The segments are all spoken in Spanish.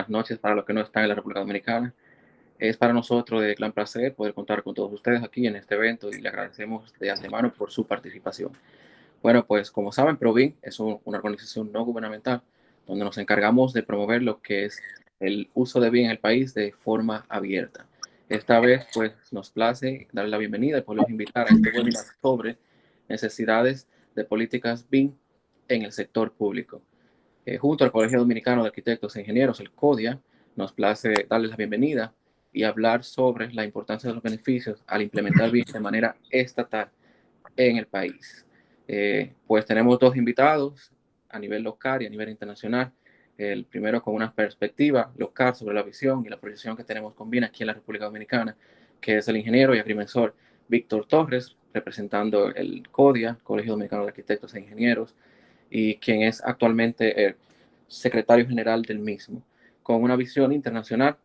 buenas noches para los que no están en la República Dominicana. Es para nosotros de gran placer poder contar con todos ustedes aquí en este evento y le agradecemos de antemano por su participación. Bueno, pues como saben, Provin es una organización no gubernamental donde nos encargamos de promover lo que es el uso de BIM en el país de forma abierta. Esta vez, pues, nos place darle la bienvenida y poderlos invitar a este webinar sobre necesidades de políticas BIM en el sector público. Junto al Colegio Dominicano de Arquitectos e Ingenieros, el CODIA, nos place darles la bienvenida y hablar sobre la importancia de los beneficios al implementar BIM de manera estatal en el país. Pues tenemos dos invitados a nivel local y a nivel internacional. El primero con una perspectiva local sobre la visión y la proyección que tenemos con BIM aquí en la República Dominicana, que es el ingeniero y agrimensor Víctor Torres, representando el CODIA, Colegio Dominicano de Arquitectos e Ingenieros, y quien es actualmente el secretario general del mismo, con una visión internacional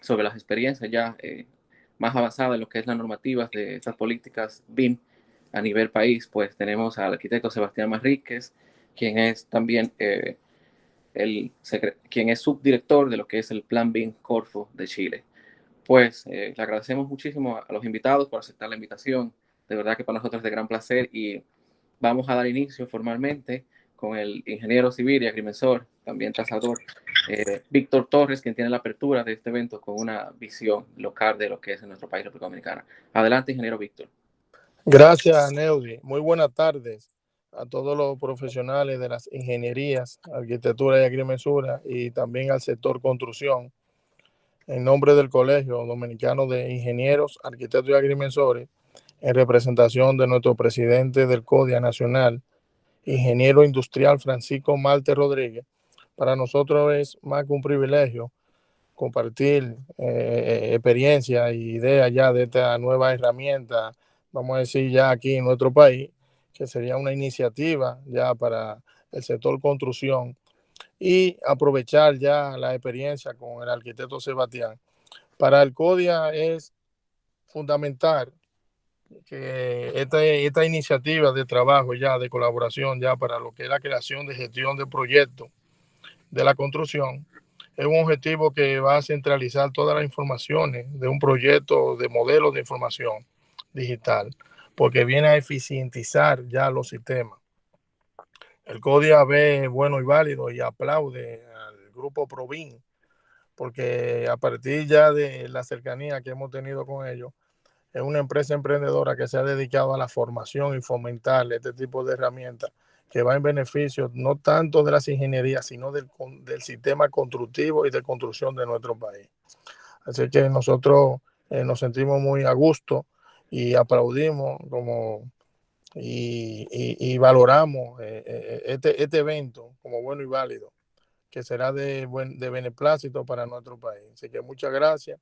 sobre las experiencias ya más avanzadas en lo que es las normativas de estas políticas BIM a nivel país. Pues tenemos al arquitecto Sebastián Manríquez, quien es también quien es subdirector de lo que es el Plan BIM Corfo de Chile. Pues le agradecemos muchísimo a los invitados por aceptar la invitación. De verdad que para nosotros es de gran placer y vamos a dar inicio formalmente con el ingeniero civil y agrimensor, también tasador, Víctor Torres, quien tiene la apertura de este evento con una visión local de lo que es en nuestro país, República Dominicana. Adelante, ingeniero Víctor. Gracias, Neudi. Muy buenas tardes a todos los profesionales de las ingenierías, arquitectura y agrimensura y también al sector construcción. En nombre del Colegio Dominicano de Ingenieros, Arquitectos y Agrimensores, en representación de nuestro presidente del CODIA Nacional, ingeniero industrial Francisco Marte Rodríguez, para nosotros es más que un privilegio compartir experiencia e ideas ya de esta nueva herramienta, vamos a decir ya aquí en nuestro país, que sería una iniciativa ya para el sector construcción y aprovechar ya la experiencia con el arquitecto Sebastián. Para el CODIA es fundamental que esta iniciativa de trabajo ya, de colaboración ya para lo que es la creación de gestión de proyectos de la construcción, es un objetivo que va a centralizar todas las informaciones de un proyecto de modelo de información digital, porque viene a eficientizar ya los sistemas. El CODIA ve bueno y válido y aplaude al grupo Provin, porque a partir ya de la cercanía que hemos tenido con ellos, es una empresa emprendedora que se ha dedicado a la formación y fomentar este tipo de herramientas que va en beneficio no tanto de las ingenierías, sino del sistema constructivo y de construcción de nuestro país. Así que nosotros nos sentimos muy a gusto y aplaudimos y valoramos este evento como bueno y válido, que será de beneplácito para nuestro país. Así que muchas gracias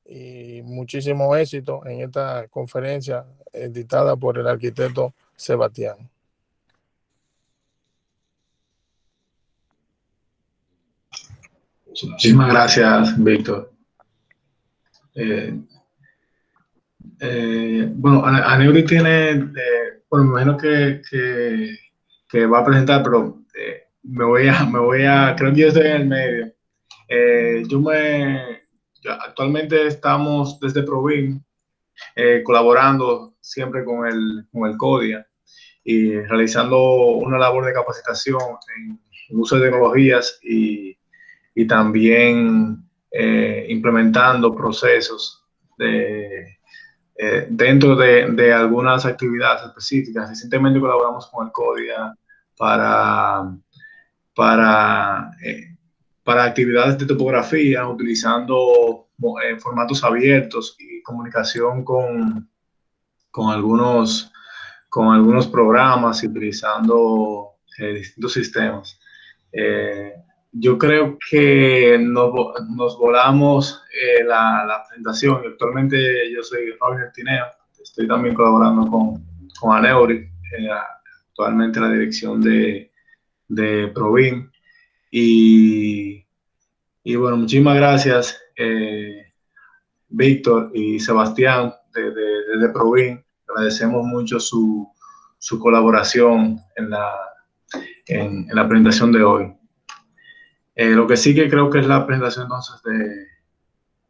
y muchísimo éxito en esta conferencia dictada por el arquitecto Sebastián. Muchísimas gracias, Víctor. Bueno, Aneuri tiene, bueno, me imagino que va a presentar, pero creo que yo estoy en el medio. Actualmente estamos desde Provin colaborando siempre con el CODIA y realizando una labor de capacitación en uso de tecnologías y también implementando procesos dentro de algunas actividades específicas. Recientemente colaboramos con el CODIA para actividades de topografía, utilizando formatos abiertos y comunicación con algunos programas y utilizando distintos sistemas. Yo creo que nos volamos la presentación. Actualmente yo soy Roger Tineo, estoy también colaborando con Aneuri, actualmente en la dirección de Provin. Y bueno, muchísimas gracias, Víctor y Sebastián de Provin. Agradecemos mucho su colaboración en la presentación de hoy. Lo que sí que creo que es la presentación entonces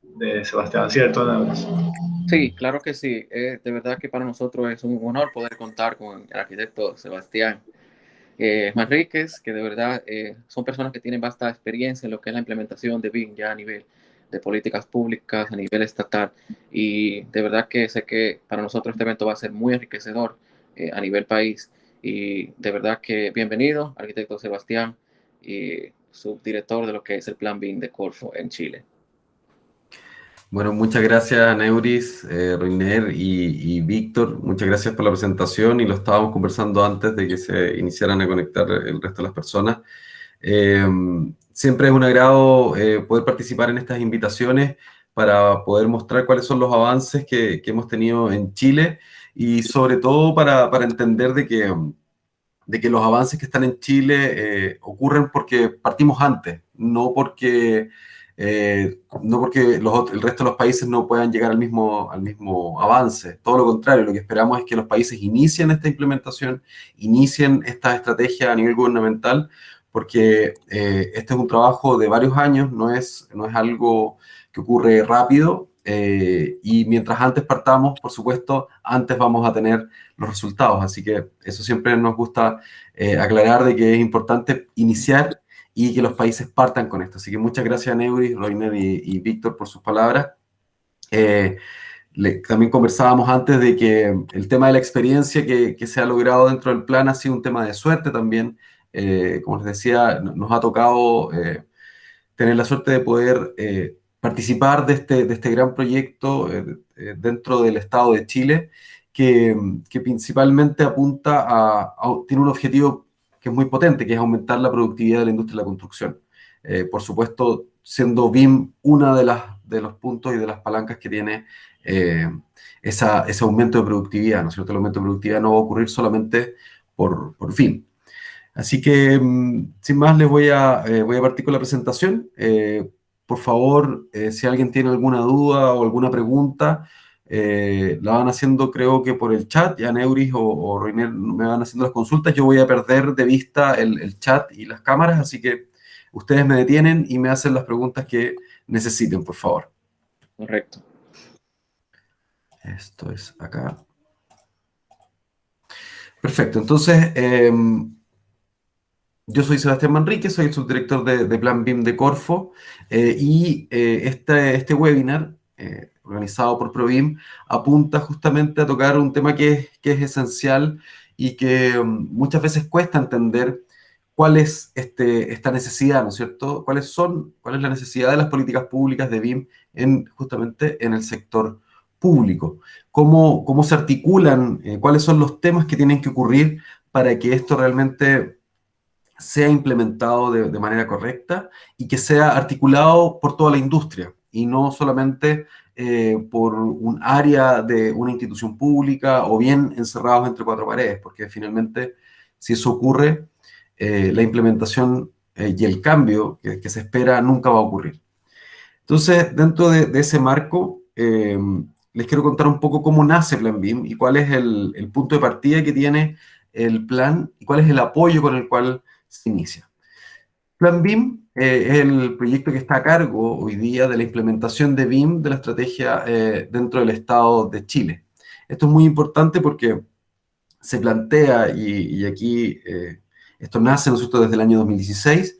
de Sebastián, ¿cierto? Sí, claro que sí. De verdad que para nosotros es un honor poder contar con el arquitecto Sebastián Manríquez, que de verdad son personas que tienen vasta experiencia en lo que es la implementación de BIM ya a nivel de políticas públicas, a nivel estatal. Y de verdad que sé que para nosotros este evento va a ser muy enriquecedor a nivel país. Y de verdad que bienvenido, arquitecto Sebastián, y subdirector de lo que es el Plan BIM de Corfo en Chile. Bueno, muchas gracias, Neuris, Reiner y Víctor. Muchas gracias por la presentación y lo estábamos conversando antes de que se iniciaran a conectar el resto de las personas. Eh, Siempre es un agrado poder participar en estas invitaciones para poder mostrar cuáles son los avances que hemos tenido en Chile y sobre todo para entender de que los avances que están en Chile ocurren porque partimos antes, no porque el resto de los países no puedan llegar al mismo avance. Todo lo contrario, lo que esperamos es que los países inicien esta implementación, inicien esta estrategia a nivel gubernamental, porque este es un trabajo de varios años, no es algo que ocurre rápido, y mientras antes partamos, por supuesto, antes vamos a tener los resultados. Así que eso siempre nos gusta aclarar de que es importante iniciar y que los países partan con esto. Así que muchas gracias, Neuris, Roiner y Víctor por sus palabras. También conversábamos antes de que el tema de la experiencia que se ha logrado dentro del plan ha sido un tema de suerte también. Como les decía, nos ha tocado tener la suerte de poder participar de este gran proyecto dentro del Estado de Chile, que principalmente apunta tiene un objetivo que es muy potente, que es aumentar la productividad de la industria de la construcción. Por supuesto, siendo BIM una de los puntos y de las palancas que tiene ese aumento de productividad, ¿no es cierto? El aumento de productividad no va a ocurrir solamente por BIM. Así que, sin más, les voy a partir con la presentación. Por favor, si alguien tiene alguna duda o alguna pregunta, la van haciendo, creo que por el chat. Ya Neuris o Reiner me van haciendo las consultas. Yo voy a perder de vista el chat y las cámaras, así que ustedes me detienen y me hacen las preguntas que necesiten, por favor. Correcto. Esto es acá. Perfecto. Entonces, yo soy Sebastián Manrique, soy el subdirector de Plan BIM de Corfo, y este webinar, organizado por ProBIM, apunta justamente a tocar un tema que es esencial y que muchas veces cuesta entender cuál es esta necesidad, ¿no es cierto? ¿Cuál es la necesidad de las políticas públicas de BIM justamente en el sector público? ¿Cómo se articulan? ¿Cuáles son los temas que tienen que ocurrir para que esto realmente sea implementado de manera correcta y que sea articulado por toda la industria y no solamente por un área de una institución pública o bien encerrados entre cuatro paredes, porque finalmente si eso ocurre, la implementación y el cambio que se espera nunca va a ocurrir. Entonces, dentro de ese marco, les quiero contar un poco cómo nace Plan BIM y cuál es el punto de partida que tiene el plan y cuál es el apoyo con el cual se inicia. Plan BIM es el proyecto que está a cargo hoy día de la implementación de BIM de la estrategia dentro del Estado de Chile. Esto es muy importante porque se plantea, y aquí esto nace, ¿no es cierto?, desde el año 2016,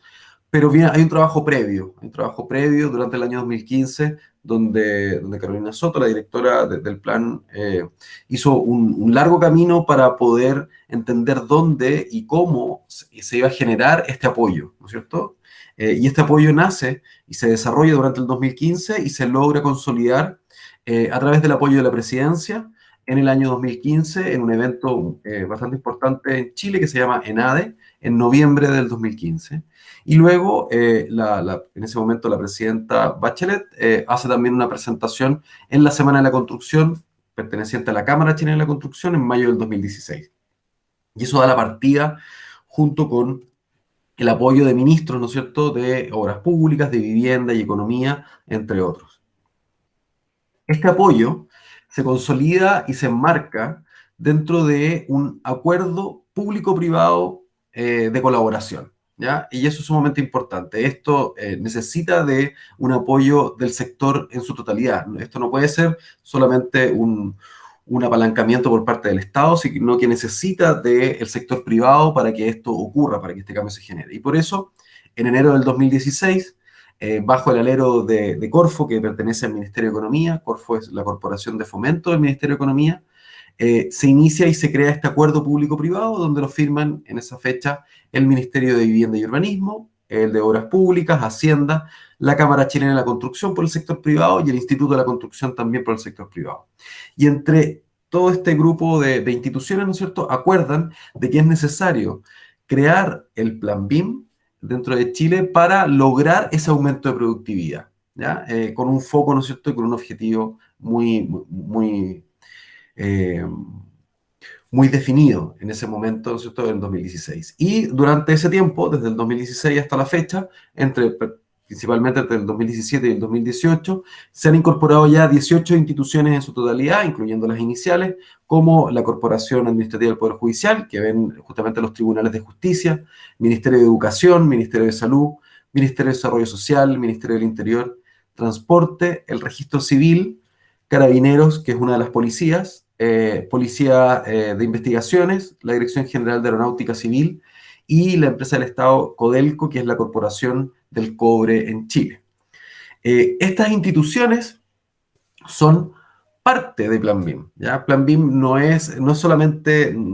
pero bien, hay un trabajo previo durante el año 2015, donde Carolina Soto, la directora del plan, hizo un largo camino para poder entender dónde y cómo se iba a generar este apoyo, ¿no es cierto? Y este apoyo nace y se desarrolla durante el 2015 y se logra consolidar a través del apoyo de la presidencia en el año 2015 en un evento bastante importante en Chile que se llama ENADE, en noviembre del 2015. Y luego, en ese momento, la presidenta Bachelet hace también una presentación en la Semana de la Construcción, perteneciente a la Cámara Chilena de la Construcción, en mayo del 2016. Y eso da la partida junto con el apoyo de ministros, ¿no es cierto?, de obras públicas, de vivienda y economía, entre otros. Este apoyo se consolida y se enmarca dentro de un acuerdo público-privado de colaboración, ¿ya? Y eso es sumamente importante. Esto necesita de un apoyo del sector en su totalidad. Esto no puede ser solamente un apalancamiento por parte del Estado, sino que necesita del sector privado para que esto ocurra, para que este cambio se genere. Y por eso, en enero del 2016, bajo el alero de Corfo, que pertenece al Ministerio de Economía, Corfo es la corporación de fomento del Ministerio de Economía, se inicia y se crea este acuerdo público-privado donde lo firman en esa fecha el Ministerio de Vivienda y Urbanismo, el de Obras Públicas, Hacienda, la Cámara Chilena de la Construcción por el sector privado y el Instituto de la Construcción también por el sector privado. Y entre todo este grupo de instituciones, ¿no es cierto?, acuerdan de que es necesario crear el Plan BIM dentro de Chile para lograr ese aumento de productividad, ¿ya? Con un foco, ¿no es cierto?, y con un objetivo muy definido en ese momento, ¿no es cierto?, en 2016. Y durante ese tiempo, desde el 2016 hasta la fecha, principalmente entre el 2017 y el 2018, se han incorporado ya 18 instituciones en su totalidad, incluyendo las iniciales, como la Corporación Administrativa del Poder Judicial, que ven justamente los tribunales de justicia, Ministerio de Educación, Ministerio de Salud, Ministerio de Desarrollo Social, Ministerio del Interior, Transporte, el Registro Civil, Carabineros, que es una de las policías, Policía de Investigaciones, la Dirección General de Aeronáutica Civil y la empresa del Estado Codelco, que es la Corporación del Cobre en Chile. Estas instituciones son parte de Plan BIM, ¿ya? Plan BIM no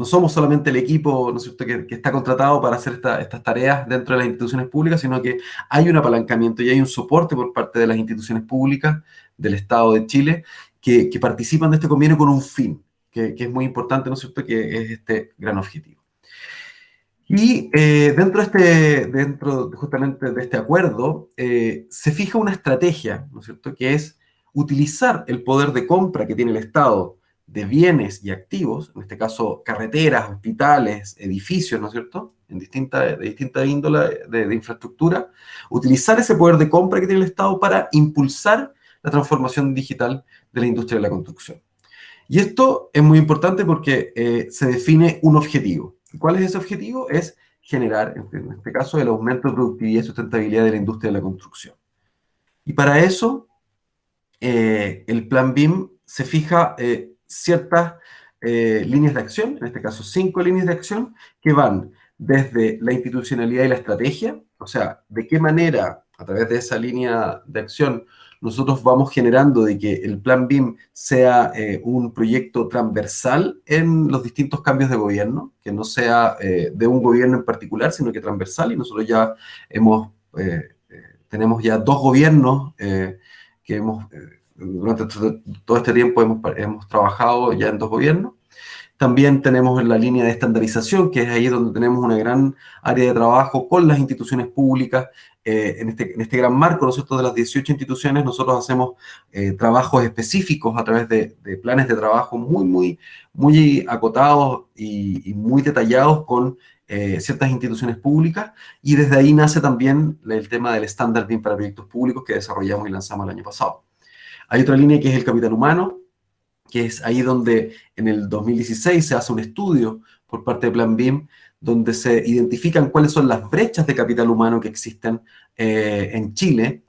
somos solamente el equipo, ¿no es cierto?, que está contratado para hacer estas tareas dentro de las instituciones públicas, sino que hay un apalancamiento y hay un soporte por parte de las instituciones públicas del Estado de Chile que participan de este convenio con un fin, que es muy importante, ¿no es cierto?, que es este gran objetivo. Y dentro justamente de este acuerdo, se fija una estrategia, ¿no es cierto?, que es utilizar el poder de compra que tiene el Estado de bienes y activos, en este caso carreteras, hospitales, edificios, ¿no es cierto?, de distinta índole de infraestructura, utilizar ese poder de compra que tiene el Estado para impulsar la transformación digital de la industria de la construcción. Y esto es muy importante porque se define un objetivo. ¿Cuál es ese objetivo? Es generar, en este caso, el aumento de productividad y sustentabilidad de la industria de la construcción. Y para eso, el Plan BIM se fija ciertas líneas de acción, en este caso 5 líneas de acción, que van desde la institucionalidad y la estrategia, o sea, de qué manera, a través de esa línea de acción, nosotros vamos generando de que el Plan BIM sea un proyecto transversal en los distintos cambios de gobierno, que no sea de un gobierno en particular, sino que transversal, y nosotros ya tenemos ya 2 gobiernos que durante todo este tiempo hemos trabajado ya en 2 gobiernos. También tenemos la línea de estandarización, que es ahí donde tenemos una gran área de trabajo con las instituciones públicas. En este gran marco, ¿no es cierto?, de las 18 instituciones, nosotros hacemos trabajos específicos a través de planes de trabajo muy acotados y muy detallados con ciertas instituciones públicas, y desde ahí nace también el tema del estándar BIM para proyectos públicos que desarrollamos y lanzamos el año pasado. Hay otra línea que es el capital humano, que es ahí donde en el 2016 se hace un estudio por parte de Plan BIM, donde se identifican cuáles son las brechas de capital humano que existen en Chile,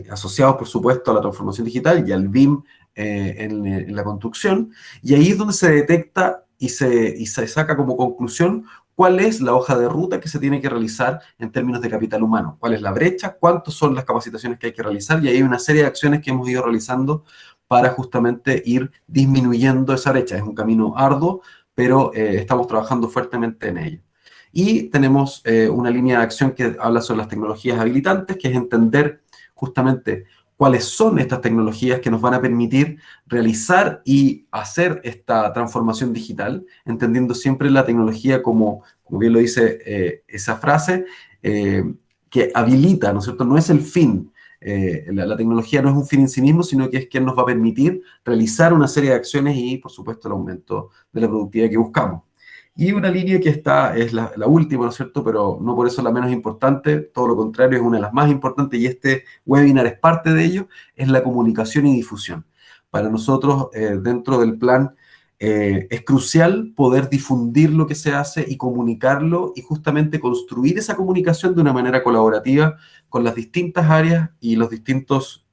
asociados, por supuesto, a la transformación digital y al BIM en la construcción, y ahí es donde se detecta y se saca como conclusión cuál es la hoja de ruta que se tiene que realizar en términos de capital humano, cuál es la brecha, cuántas son las capacitaciones que hay que realizar, y ahí hay una serie de acciones que hemos ido realizando para justamente ir disminuyendo esa brecha. Es un camino arduo, pero estamos trabajando fuertemente en ello. Y tenemos una línea de acción que habla sobre las tecnologías habilitantes, que es entender justamente cuáles son estas tecnologías que nos van a permitir realizar y hacer esta transformación digital, entendiendo siempre la tecnología como bien lo dice esa frase, que habilita, ¿no es cierto? No es el fin. La tecnología no es un fin en sí mismo, sino que es quien nos va a permitir realizar una serie de acciones y, por supuesto, el aumento de la productividad que buscamos. Y una línea que es la última, ¿no es cierto?, pero no por eso la menos importante, todo lo contrario, es una de las más importantes, y este webinar es parte de ello, es la comunicación y difusión. Para nosotros, dentro del plan, es crucial poder difundir lo que se hace y comunicarlo y justamente construir esa comunicación de una manera colaborativa con las distintas áreas y los distintos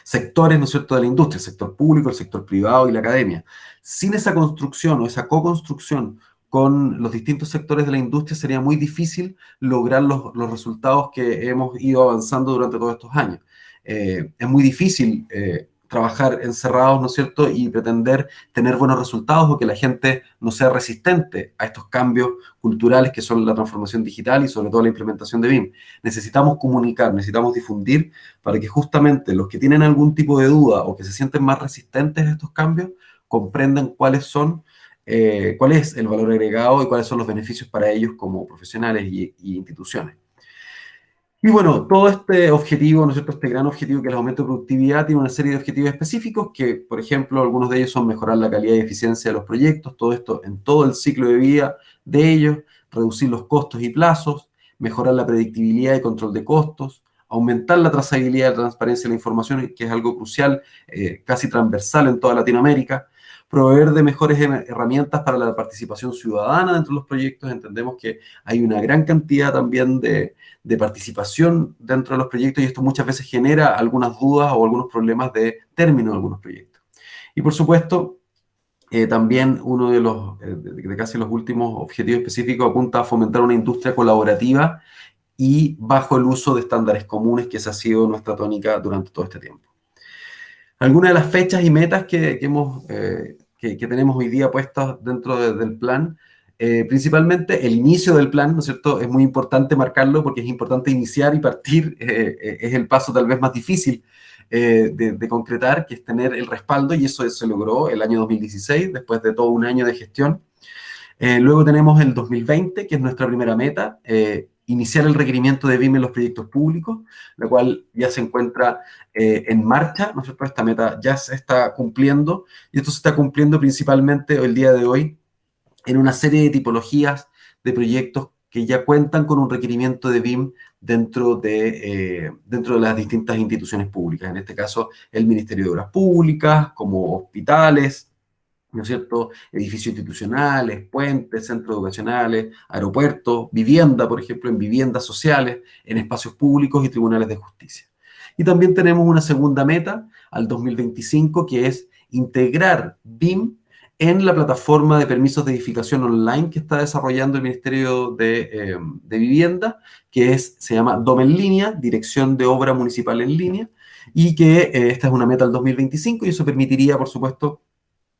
sectores, ¿no es cierto?, de la industria, el sector público, el sector privado y la academia. Sin esa construcción o esa co-construcción con los distintos sectores de la industria sería muy difícil lograr los resultados que hemos ido avanzando durante todos estos años. Es muy difícil trabajar encerrados, ¿no es cierto?, y pretender tener buenos resultados o que la gente no sea resistente a estos cambios culturales que son la transformación digital y sobre todo la implementación de BIM. Necesitamos comunicar, necesitamos difundir para que justamente los que tienen algún tipo de duda o que se sienten más resistentes a estos cambios comprendan cuál es el valor agregado y cuáles son los beneficios para ellos como profesionales y instituciones. Y bueno, todo este objetivo, ¿no es cierto?, este gran objetivo que es el aumento de productividad, tiene una serie de objetivos específicos que, por ejemplo, algunos de ellos son mejorar la calidad y eficiencia de los proyectos, todo esto en todo el ciclo de vida de ellos, reducir los costos y plazos, mejorar la predictibilidad y control de costos, aumentar la trazabilidad y la transparencia de la información, que es algo crucial, casi transversal en toda Latinoamérica, proveer de mejores herramientas para la participación ciudadana dentro de los proyectos. Entendemos que hay una gran cantidad también de participación dentro de los proyectos y esto muchas veces genera algunas dudas o algunos problemas de término de algunos proyectos. Y por supuesto, también uno de casi los últimos objetivos específicos apunta a fomentar una industria colaborativa y bajo el uso de estándares comunes, que esa ha sido nuestra tónica durante todo este tiempo. Algunas de las fechas y metas que tenemos hoy día puestas dentro del plan, principalmente el inicio del plan, ¿no es cierto? Es muy importante marcarlo porque es importante iniciar y partir, es el paso tal vez más difícil de concretar, que es tener el respaldo, y eso se logró el año 2016, después de todo un año de gestión. Luego tenemos el 2020, que es nuestra primera meta, iniciar el requerimiento de BIM en los proyectos públicos, la cual ya se encuentra en marcha, ¿no es cierto? Esta meta ya se está cumpliendo, y esto se está cumpliendo principalmente el día de hoy en una serie de tipologías de proyectos que ya cuentan con un requerimiento de BIM dentro de las distintas instituciones públicas, en este caso el Ministerio de Obras Públicas, como hospitales, ¿no es cierto?, edificios institucionales, puentes, centros educacionales, aeropuertos, vivienda, por ejemplo, en viviendas sociales, en espacios públicos y tribunales de justicia. Y también tenemos una segunda meta al 2025, que es integrar BIM en la plataforma de permisos de edificación online que está desarrollando el Ministerio de Vivienda, que se llama DOM en línea, Dirección de Obra Municipal en línea, y que esta es una meta al 2025 y eso permitiría, por supuesto,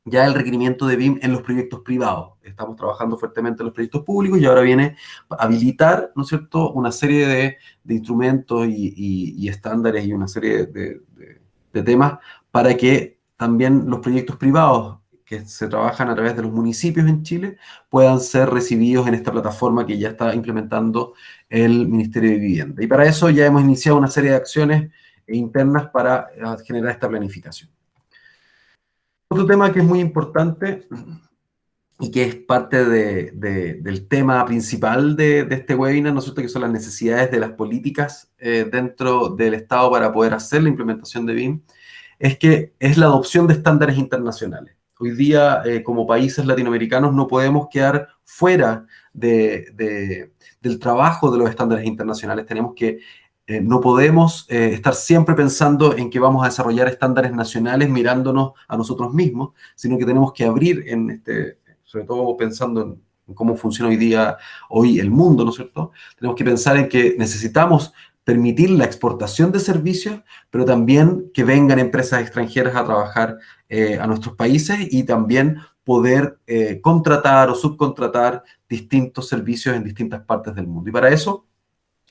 ya el requerimiento de BIM en los proyectos privados. Estamos trabajando fuertemente en los proyectos públicos y ahora viene a habilitar, ¿no es cierto?, una serie de instrumentos y estándares y una serie de temas para que también los proyectos privados que se trabajan a través de los municipios en Chile puedan ser recibidos en esta plataforma que ya está implementando el Ministerio de Vivienda. Y para eso ya hemos iniciado una serie de acciones internas para generar esta planificación. Otro tema que es muy importante y que es parte del tema principal de este webinar, ¿no es cierto?, que son las necesidades de las políticas dentro del Estado para poder hacer la implementación de BIM, es que es la adopción de estándares internacionales. Hoy día, como países latinoamericanos, no podemos quedar fuera del trabajo de los estándares internacionales. No podemos estar siempre pensando en que vamos a desarrollar estándares nacionales mirándonos a nosotros mismos, sino que tenemos que abrir sobre todo pensando en cómo funciona hoy el mundo, ¿no es cierto? Tenemos que pensar en que necesitamos permitir la exportación de servicios, pero también que vengan empresas extranjeras a trabajar a nuestros países y también poder contratar o subcontratar distintos servicios en distintas partes del mundo. Y para eso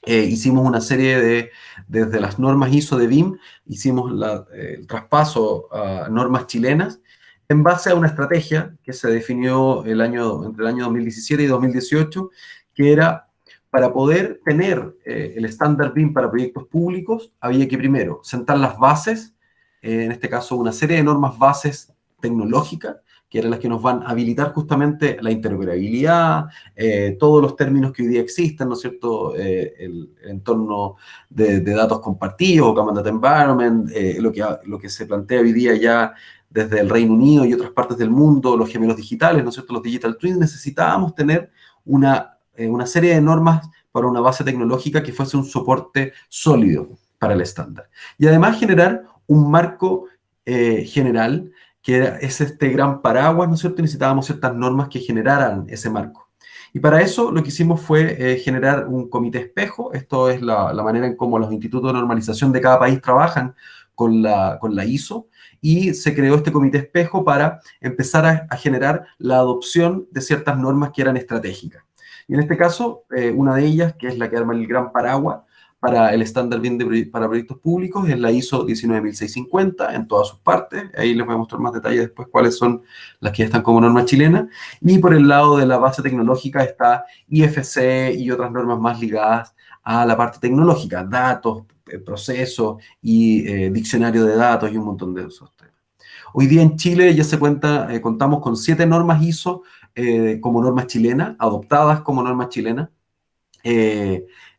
hicimos una serie desde las normas ISO de BIM, hicimos el traspaso a normas chilenas en base a una estrategia que se definió entre el año 2017 y 2018, que era para poder tener el estándar BIM para proyectos públicos, había que primero sentar las bases, en este caso una serie de normas bases tecnológicas, que eran las que nos van a habilitar justamente la interoperabilidad, todos los términos que hoy día existen, ¿no es cierto?, el entorno de datos compartidos, Common Data Environment, lo que se plantea hoy día ya desde el Reino Unido y otras partes del mundo, los gemelos digitales, ¿no es cierto?, los digital twins, necesitábamos tener una serie de normas para una base tecnológica que fuese un soporte sólido para el estándar. Y además generar un marco general, que es este gran paraguas, ¿no es cierto? Necesitábamos ciertas normas que generaran ese marco. Y para eso lo que hicimos fue generar un comité espejo. Esto es la manera en cómo los institutos de normalización de cada país trabajan con la ISO, y se creó este comité espejo para empezar a generar la adopción de ciertas normas que eran estratégicas. Y en este caso, una de ellas, que es la que arma el gran paraguas para el estándar BIM para proyectos públicos, es la ISO 19650 en todas sus partes. Ahí les voy a mostrar más detalles después cuáles son las que están como norma chilena. Y por el lado de la base tecnológica está IFC y otras normas más ligadas a la parte tecnológica, datos, procesos y diccionario de datos y un montón de esos temas. Hoy día en Chile ya contamos con 7 normas ISO como normas chilenas, adoptadas como normas chilenas.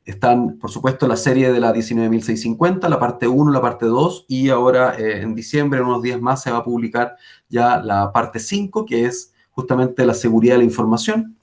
Están, por supuesto, la serie de la 19650, la parte 1, la parte 2, y ahora en diciembre, en unos días más, se va a publicar ya la parte 5, que es justamente la seguridad de la información.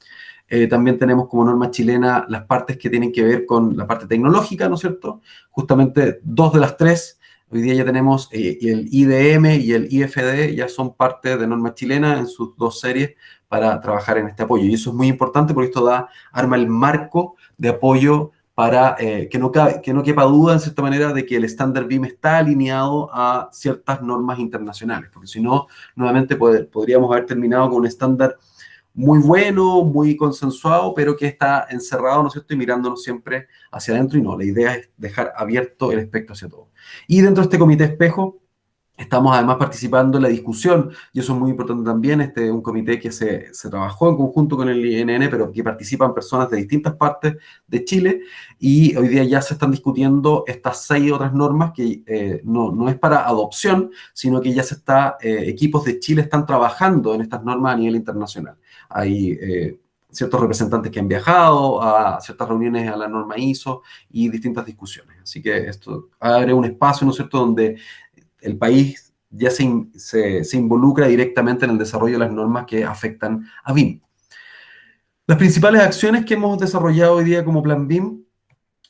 También tenemos como norma chilena las partes que tienen que ver con la parte tecnológica, ¿no es cierto? Justamente 2 de las 3. Hoy día ya tenemos el IDM y el IFD, ya son parte de norma chilena en sus 2 series para trabajar en este apoyo. Y eso es muy importante porque esto arma el marco de apoyo para que no quepa duda, en cierta manera, de que el estándar BIM está alineado a ciertas normas internacionales, porque si no, nuevamente podríamos haber terminado con un estándar muy bueno, muy consensuado, pero que está encerrado, ¿no es cierto?, y mirándonos siempre hacia adentro, y no, la idea es dejar abierto el espectro hacia todo. Y dentro de este comité espejo, estamos además participando en la discusión, y eso es muy importante también, un comité que se trabajó en conjunto con el INN, pero que participan personas de distintas partes de Chile, y hoy día ya se están discutiendo estas 6 otras normas que no es para adopción, sino que ya equipos de Chile están trabajando en estas normas a nivel internacional. Hay ciertos representantes que han viajado a ciertas reuniones a la norma ISO y distintas discusiones. Así que esto abre un espacio, ¿no es cierto?, donde el país ya se involucra directamente en el desarrollo de las normas que afectan a BIM. Las principales acciones que hemos desarrollado hoy día como Plan BIM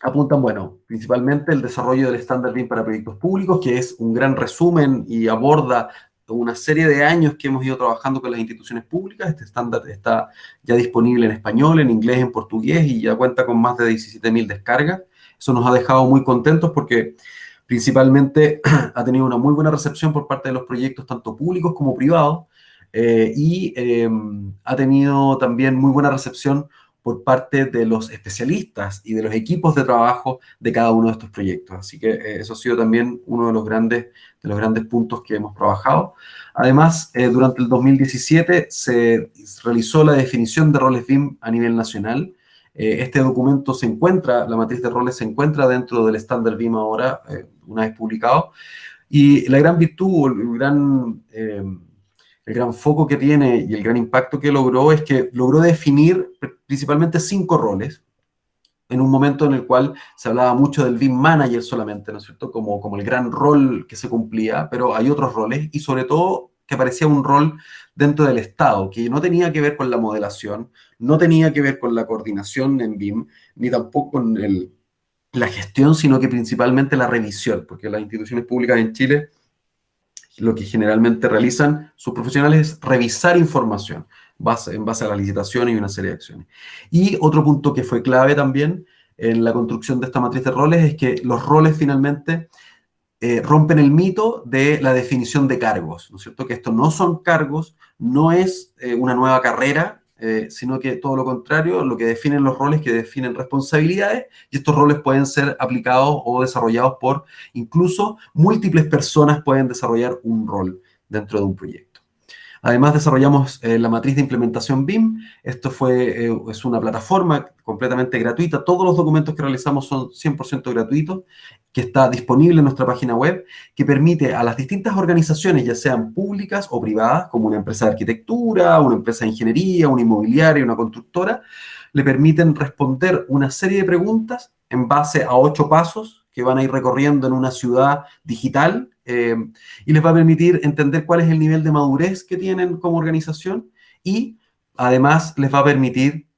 apuntan, bueno, principalmente el desarrollo del estándar BIM para proyectos públicos, que es un gran resumen y aborda una serie de años que hemos ido trabajando con las instituciones públicas. Este estándar está ya disponible en español, en inglés, en portugués, y ya cuenta con más de 17.000 descargas. Eso nos ha dejado muy contentos porque principalmente ha tenido una muy buena recepción por parte de los proyectos, tanto públicos como privados, y ha tenido también muy buena recepción por parte de los especialistas y de los equipos de trabajo de cada uno de estos proyectos. Así que eso ha sido también uno de los grandes puntos que hemos trabajado. Además, durante el 2017 se realizó la definición de roles BIM a nivel nacional. Este documento la matriz de roles se encuentra dentro del estándar BIM ahora, una vez publicado, y la gran virtud, el gran foco que tiene y el gran impacto que logró es que logró definir principalmente 5 roles, en un momento en el cual se hablaba mucho del BIM Manager solamente, ¿no es cierto?, como el gran rol que se cumplía, pero hay otros roles, y sobre todo que aparecía un rol dentro del Estado, que no tenía que ver con la modelación, no tenía que ver con la coordinación en BIM, ni tampoco con la gestión, sino que principalmente la revisión, porque las instituciones públicas en Chile lo que generalmente realizan sus profesionales es revisar información en base a la licitación y una serie de acciones. Y otro punto que fue clave también en la construcción de esta matriz de roles es que los roles finalmente rompen el mito de la definición de cargos, ¿no es cierto? Que estos no son cargos, no es una nueva carrera, sino que todo lo contrario, lo que definen los roles, que definen responsabilidades, y estos roles pueden ser aplicados o desarrollados por incluso múltiples personas pueden desarrollar un rol dentro de un proyecto. Además, desarrollamos la matriz de implementación BIM. Esto es una plataforma completamente gratuita. Todos los documentos que realizamos son 100% gratuitos, que está disponible en nuestra página web, que permite a las distintas organizaciones, ya sean públicas o privadas, como una empresa de arquitectura, una empresa de ingeniería, una inmobiliaria, una constructora, le permiten responder una serie de preguntas en base a 8 pasos que van a ir recorriendo en una ciudad digital, y les va a permitir entender cuál es el nivel de madurez que tienen como organización y además les va a permitir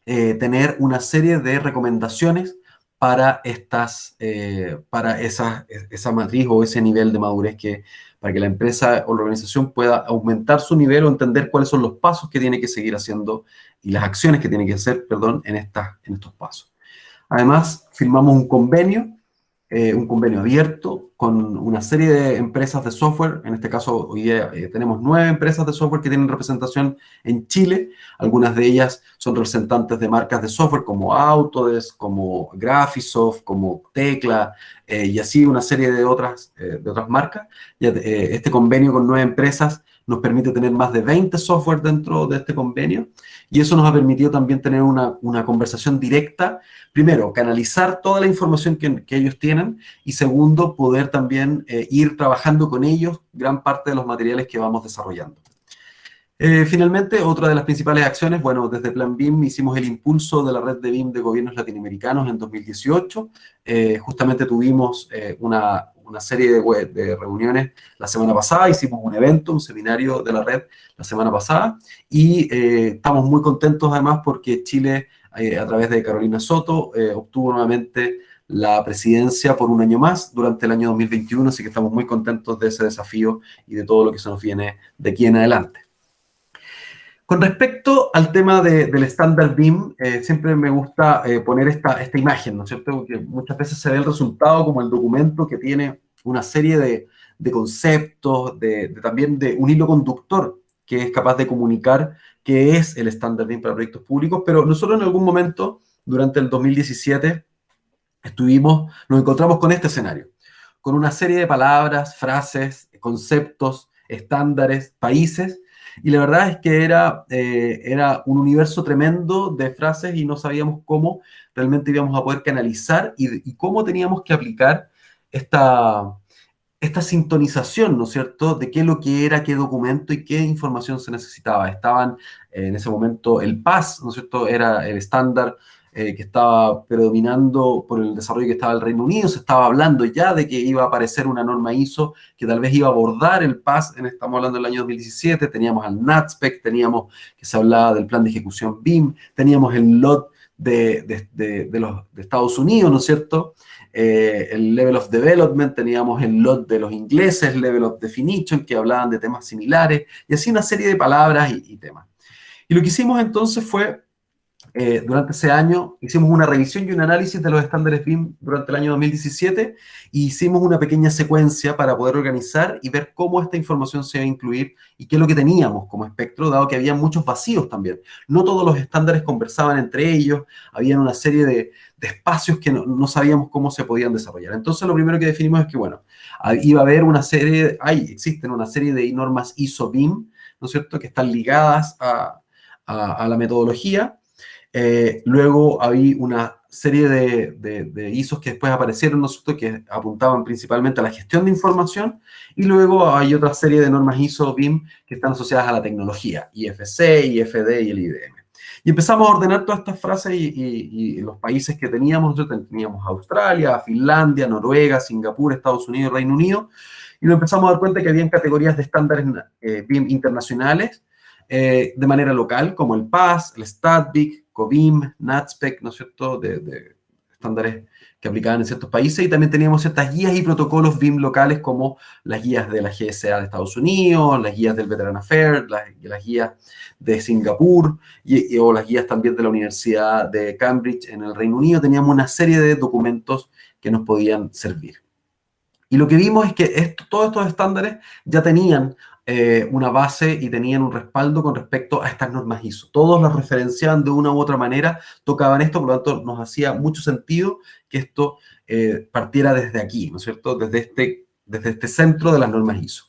tener una serie de recomendaciones para esa matriz o ese nivel de madurez para que la empresa o la organización pueda aumentar su nivel o entender cuáles son los pasos que tiene que seguir haciendo y las acciones que tiene que hacer, perdón, en estos pasos. Además, firmamos un convenio abierto con una serie de empresas de software. En este caso, hoy día tenemos 9 empresas de software que tienen representación en Chile. Algunas de ellas son representantes de marcas de software como Autodesk, como Graphisoft, como Tecla, y así una serie de otras marcas. Este convenio con 9 empresas nos permite tener más de 20 software dentro de este convenio, y eso nos ha permitido también tener una conversación directa. Primero, canalizar toda la información que ellos tienen, y segundo, poder también ir trabajando con ellos gran parte de los materiales que vamos desarrollando. Finalmente, otra de las principales acciones, bueno, desde Plan BIM hicimos el impulso de la red de BIM de gobiernos latinoamericanos en 2018. Justamente tuvimos una serie de reuniones la semana pasada, hicimos un evento, un seminario de la red la semana pasada, y estamos muy contentos además porque Chile, a través de Carolina Soto, obtuvo nuevamente la presidencia por un año más durante el año 2021, así que estamos muy contentos de ese desafío y de todo lo que se nos viene de aquí en adelante. Con respecto al tema del estándar BIM, siempre me gusta poner esta imagen, ¿no es cierto? Porque muchas veces se ve el resultado como el documento que tiene una serie de conceptos, también de un hilo conductor que es capaz de comunicar qué es el estándar BIM para proyectos públicos, pero nosotros en algún momento, durante el 2017, nos encontramos con este escenario, con una serie de palabras, frases, conceptos, estándares, países, y la verdad es que era un universo tremendo de frases y no sabíamos cómo realmente íbamos a poder canalizar y cómo teníamos que aplicar esta sintonización, ¿no es cierto?, de qué es lo que era, qué documento y qué información se necesitaba. Estaban en ese momento el PAS, ¿no es cierto?, era el estándar que estaba predominando por el desarrollo que estaba el Reino Unido. Se estaba hablando ya de que iba a aparecer una norma ISO que tal vez iba a abordar el PAS, estamos hablando del año 2017, teníamos al NATSPEC, teníamos que se hablaba del plan de ejecución BIM, teníamos el LOT de Estados Unidos, ¿no es cierto?, el Level of Development, teníamos el LOT de los ingleses, Level of Definition, que hablaban de temas similares, y así una serie de palabras y temas. Y lo que hicimos entonces fue, durante ese año, hicimos una revisión y un análisis de los estándares BIM durante el año 2017, y hicimos una pequeña secuencia para poder organizar y ver cómo esta información se iba a incluir y qué es lo que teníamos como espectro, dado que había muchos vacíos también. No todos los estándares conversaban entre ellos, había una serie de espacios que no sabíamos cómo se podían desarrollar. Entonces, lo primero que definimos es que, bueno, iba a haber existen una serie de normas ISO BIM, ¿no es cierto?, que están ligadas a la metodología. Luego había una serie de ISOs que después aparecieron, ¿no es cierto?, que apuntaban principalmente a la gestión de información, y luego hay otra serie de normas ISO BIM que están asociadas a la tecnología, IFC, IFD y el IDM. Y empezamos a ordenar todas estas frases y los países que teníamos. Nosotros teníamos Australia, Finlandia, Noruega, Singapur, Estados Unidos y Reino Unido, y nos empezamos a dar cuenta que habían categorías de estándares BIM internacionales de manera local, como el PAS, el StatBIC, COBIM, NATSPEC, ¿no es cierto?, de estándares que aplicaban en ciertos países, y también teníamos ciertas guías y protocolos BIM locales, como las guías de la GSA de Estados Unidos, las guías del Veteran Affairs, las guías de Singapur, o las guías también de la Universidad de Cambridge en el Reino Unido. Teníamos una serie de documentos que nos podían servir. Y lo que vimos es que todos estos estándares ya tenían una base y tenían un respaldo con respecto a estas normas ISO. Todos las referenciaban de una u otra manera, tocaban esto, por lo tanto nos hacía mucho sentido que esto partiera desde aquí, ¿no es cierto?, desde este centro de las normas ISO.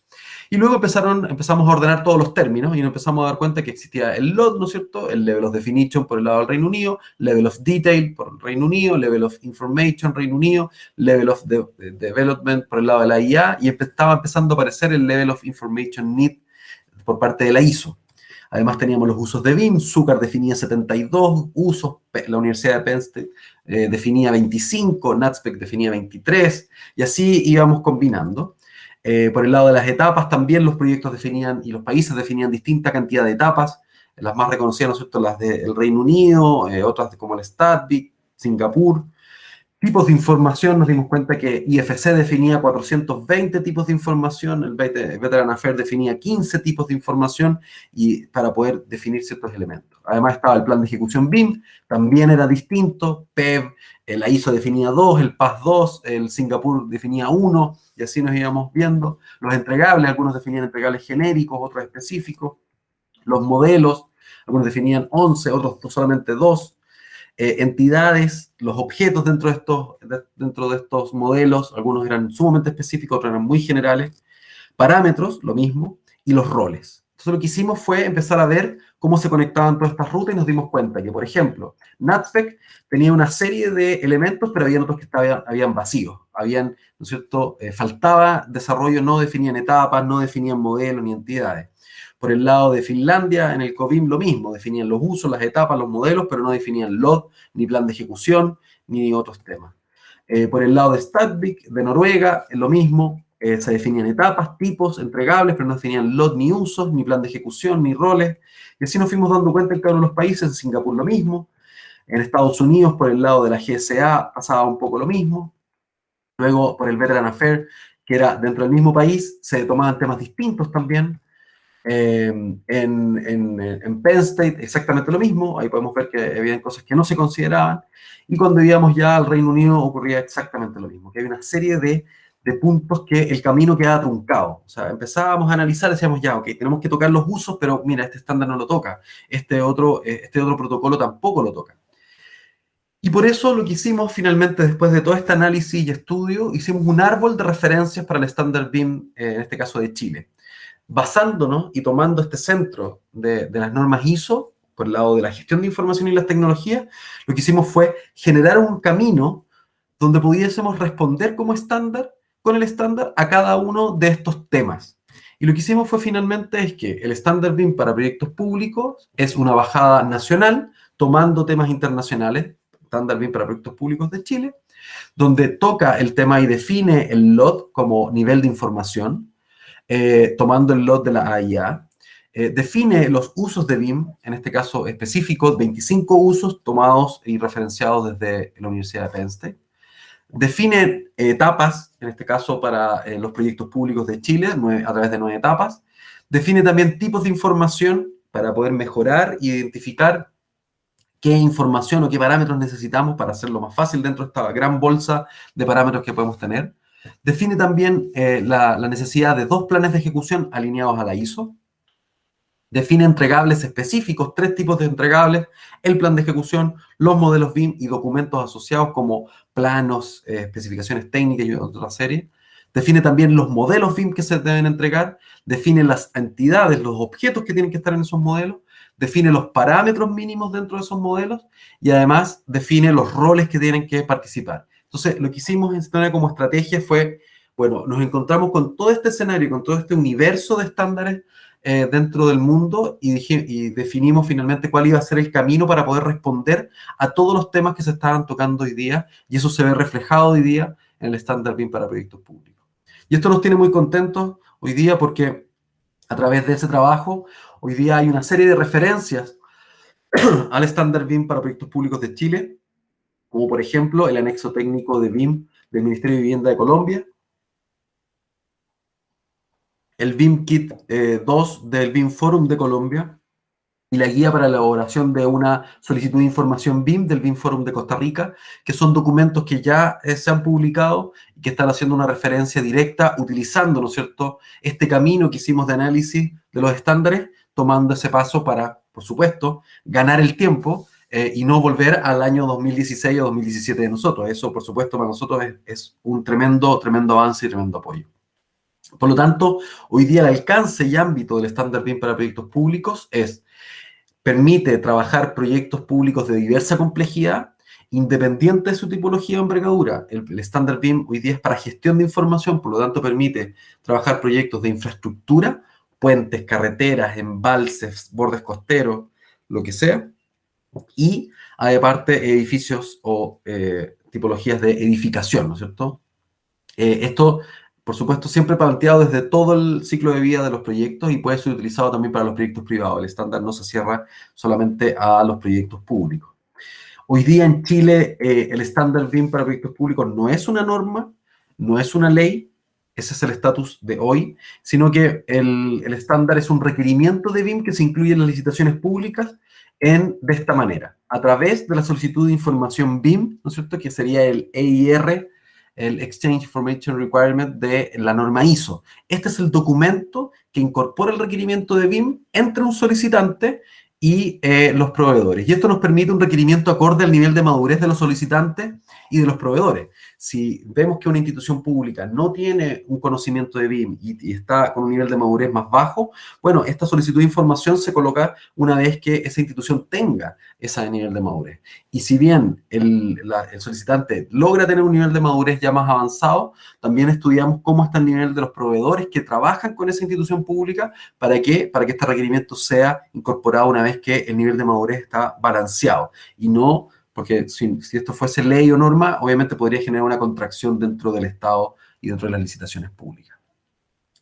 Y luego empezamos a ordenar todos los términos y nos empezamos a dar cuenta que existía el LOT, ¿no es cierto?, el Level of Definition por el lado del Reino Unido, Level of Detail por el Reino Unido, Level of Information Reino Unido, Level of Development por el lado de la IA, y estaba empezando a aparecer el Level of Information Need por parte de la ISO. Además teníamos los usos de BIM, SUCAR definía 72 usos, la Universidad de Penn State definía 25, NATSPEC definía 23, y así íbamos combinando. Por el lado de las etapas, también los proyectos definían y los países definían distinta cantidad de etapas. Las más reconocidas, ¿no es cierto?, las del Reino Unido, otras como el STATBIC, Singapur. Tipos de información, nos dimos cuenta que IFC definía 420 tipos de información, el Veteran Affairs definía 15 tipos de información y para poder definir ciertos elementos. Además estaba el plan de ejecución BIM, también era distinto, PEV, la ISO definía 2, el PAS 2, el Singapur definía 1, y así nos íbamos viendo. Los entregables, algunos definían entregables genéricos, otros específicos. Los modelos, algunos definían 11, otros solamente 2. Entidades, los objetos dentro de estos modelos, algunos eran sumamente específicos, otros eran muy generales. Parámetros, lo mismo, y los roles. Entonces lo que hicimos fue empezar a ver cómo se conectaban todas estas rutas y nos dimos cuenta que, por ejemplo, NatSpec tenía una serie de elementos, pero había otros que habían vacíos. Habían, ¿no es cierto?, faltaba desarrollo, no definían etapas, no definían modelos ni entidades. Por el lado de Finlandia, en el COBIM lo mismo, definían los usos, las etapas, los modelos, pero no definían LOD, ni plan de ejecución, ni otros temas. Por el lado de STATBIC, de Noruega, lo mismo, se definían etapas, tipos, entregables, pero no definían LOD, ni usos, ni plan de ejecución, ni roles. Y así nos fuimos dando cuenta en cada uno de los países, en Singapur lo mismo. En Estados Unidos, por el lado de la GSA, pasaba un poco lo mismo. Luego, por el Veteran Affairs, que era dentro del mismo país, se tomaban temas distintos también. En Penn State exactamente lo mismo, ahí podemos ver que había cosas que no se consideraban, y cuando íbamos ya al Reino Unido ocurría exactamente lo mismo, que había una serie de puntos que el camino quedaba truncado. O sea, empezábamos a analizar, decíamos ya, ok, tenemos que tocar los usos, pero mira, este estándar no lo toca, este otro protocolo tampoco lo toca. Y por eso lo que hicimos finalmente, después de todo este análisis y estudio, hicimos un árbol de referencias para el estándar BIM, en este caso de Chile. Basándonos y tomando este centro de las normas ISO, por el lado de la gestión de información y las tecnologías, lo que hicimos fue generar un camino donde pudiésemos responder como estándar, con el estándar, a cada uno de estos temas. Y lo que hicimos fue finalmente es que el estándar BIM para proyectos públicos es una bajada nacional, tomando temas internacionales, estándar BIM para proyectos públicos de Chile, donde toca el tema y define el LOT como nivel de información, tomando el lot de la AIA, define los usos de BIM, en este caso específico, 25 usos tomados y referenciados desde la Universidad de Penn State, define etapas, en este caso para los proyectos públicos de Chile, a través de 9 etapas, define también tipos de información para poder mejorar e identificar qué información o qué parámetros necesitamos para hacerlo más fácil dentro de esta gran bolsa de parámetros que podemos tener. Define también la necesidad de 2 planes de ejecución alineados a la ISO. Define entregables específicos, 3 tipos de entregables, el plan de ejecución, los modelos BIM y documentos asociados como planos, especificaciones técnicas y otra serie. Define también los modelos BIM que se deben entregar. Define las entidades, los objetos que tienen que estar en esos modelos. Define los parámetros mínimos dentro de esos modelos y además define los roles que tienen que participar. Entonces, lo que hicimos en Sintonía como estrategia fue, bueno, nos encontramos con todo este escenario, con todo este universo de estándares dentro del mundo y definimos finalmente cuál iba a ser el camino para poder responder a todos los temas que se estaban tocando hoy día, y eso se ve reflejado hoy día en el estándar BIM para proyectos públicos. Y esto nos tiene muy contentos hoy día porque a través de ese trabajo, hoy día hay una serie de referencias al estándar BIM para proyectos públicos de Chile, como por ejemplo el anexo técnico de BIM del Ministerio de Vivienda de Colombia, el BIM Kit 2 del BIM Forum de Colombia y la guía para la elaboración de una solicitud de información BIM del BIM Forum de Costa Rica, que son documentos que ya se han publicado y que están haciendo una referencia directa utilizando, ¿no es cierto?, este camino que hicimos de análisis de los estándares, tomando ese paso para, por supuesto, ganar el tiempo y no volver al año 2016 o 2017 de nosotros. Eso, por supuesto, para nosotros es un tremendo avance y tremendo apoyo. Por lo tanto, hoy día el alcance y ámbito del estándar BIM para proyectos públicos permite trabajar proyectos públicos de diversa complejidad, independiente de su tipología o envergadura. El estándar BIM hoy día es para gestión de información, por lo tanto permite trabajar proyectos de infraestructura, puentes, carreteras, embalses, bordes costeros, lo que sea, y aparte edificios o tipologías de edificación, ¿no es cierto? Esto, por supuesto, siempre planteado desde todo el ciclo de vida de los proyectos y puede ser utilizado también para los proyectos privados. El estándar no se cierra solamente a los proyectos públicos. Hoy día en Chile el estándar BIM para proyectos públicos no es una norma, no es una ley, ese es el estatus de hoy, sino que el estándar es un requerimiento de BIM que se incluye en las licitaciones públicas de esta manera, a través de la solicitud de información BIM, ¿no es cierto?, que sería el EIR, el Exchange Information Requirement de la norma ISO. Este es el documento que incorpora el requerimiento de BIM entre un solicitante y los proveedores. Y esto nos permite un requerimiento acorde al nivel de madurez de los solicitantes y de los proveedores. Si vemos que una institución pública no tiene un conocimiento de BIM y está con un nivel de madurez más bajo, bueno, esta solicitud de información se coloca una vez que esa institución tenga ese nivel de madurez. Y si bien el solicitante logra tener un nivel de madurez ya más avanzado, también estudiamos cómo está el nivel de los proveedores que trabajan con esa institución pública para que este requerimiento sea incorporado una vez que el nivel de madurez está balanceado y no. Porque si esto fuese ley o norma, obviamente podría generar una contracción dentro del Estado y dentro de las licitaciones públicas.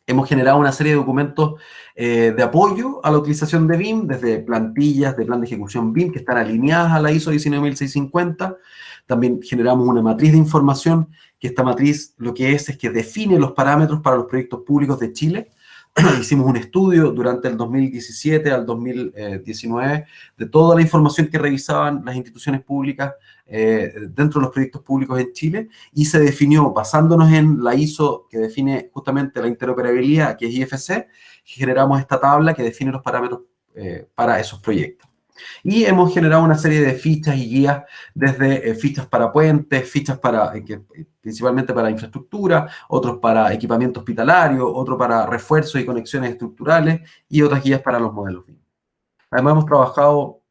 Hemos generado una serie de documentos de apoyo a la utilización de BIM, desde plantillas de plan de ejecución BIM que están alineadas a la ISO 19650. También generamos una matriz de información, que esta matriz lo que es que define los parámetros para los proyectos públicos de Chile. Hicimos un estudio durante el 2017 al 2019 de toda la información que revisaban las instituciones públicas dentro de los proyectos públicos en Chile y se definió, basándonos en la ISO que define justamente la interoperabilidad, que es IFC, generamos esta tabla que define los parámetros para esos proyectos. Y hemos generado una serie de fichas y guías, desde fichas para puentes, fichas principalmente para infraestructura, otros para equipamiento hospitalario, otro para refuerzos y conexiones estructurales y otras guías para los modelos BIM. Además hemos trabajado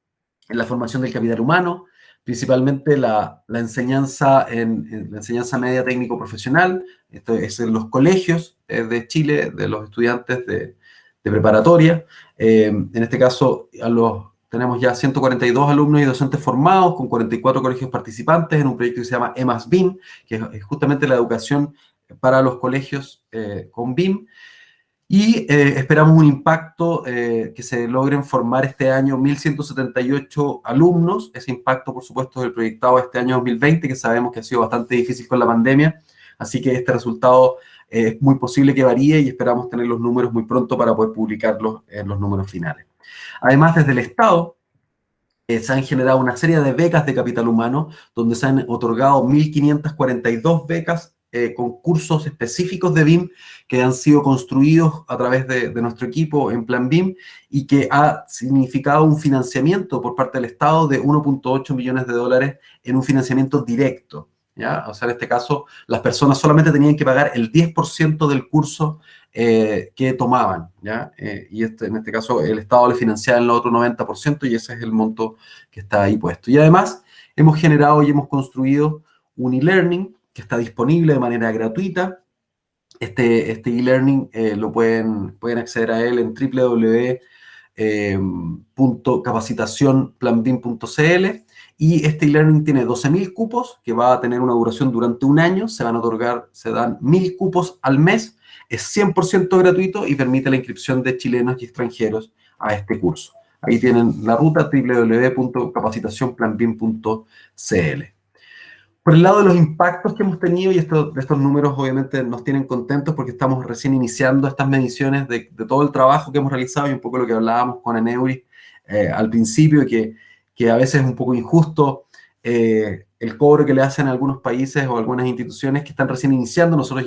en la formación del capital humano, principalmente la enseñanza en la enseñanza media técnico profesional, esto es en los colegios de Chile, de los estudiantes de preparatoria. En este caso, tenemos ya 142 alumnos y docentes formados, con 44 colegios participantes en un proyecto que se llama EMAS BIM, que es justamente la educación para los colegios con BIM. Y esperamos un impacto que se logren formar este año 1.178 alumnos. Ese impacto, por supuesto, es el proyectado este año 2020, que sabemos que ha sido bastante difícil con la pandemia. Así que este resultado es muy posible que varíe y esperamos tener los números muy pronto para poder publicarlos en los números finales. Además, desde el Estado se han generado una serie de becas de capital humano, donde se han otorgado 1.542 becas con cursos específicos de BIM que han sido construidos a través de nuestro equipo en Plan BIM y que ha significado un financiamiento por parte del Estado de 1.8 millones de dólares en un financiamiento directo, ¿ya? O sea, en este caso, las personas solamente tenían que pagar el 10% del curso que tomaban, ¿ya? Y en este caso el Estado le financiaba el otro 90% y ese es el monto que está ahí puesto. Y además hemos generado y hemos construido un e-learning que está disponible de manera gratuita. Este e-learning pueden acceder a él en www.capacitacionplanbim.cl y este e-learning tiene 12.000 cupos que va a tener una duración durante un año. Se dan 1.000 cupos al mes. Es 100% gratuito y permite la inscripción de chilenos y extranjeros a este curso. Ahí tienen la ruta www.capacitacionplanbim.cl. Por el lado de los impactos que hemos tenido, y estos números obviamente nos tienen contentos porque estamos recién iniciando estas mediciones de todo el trabajo que hemos realizado y un poco lo que hablábamos con Aneuris al principio, que a veces es un poco injusto el cobro que le hacen a algunos países o algunas instituciones que están recién iniciando. Nosotros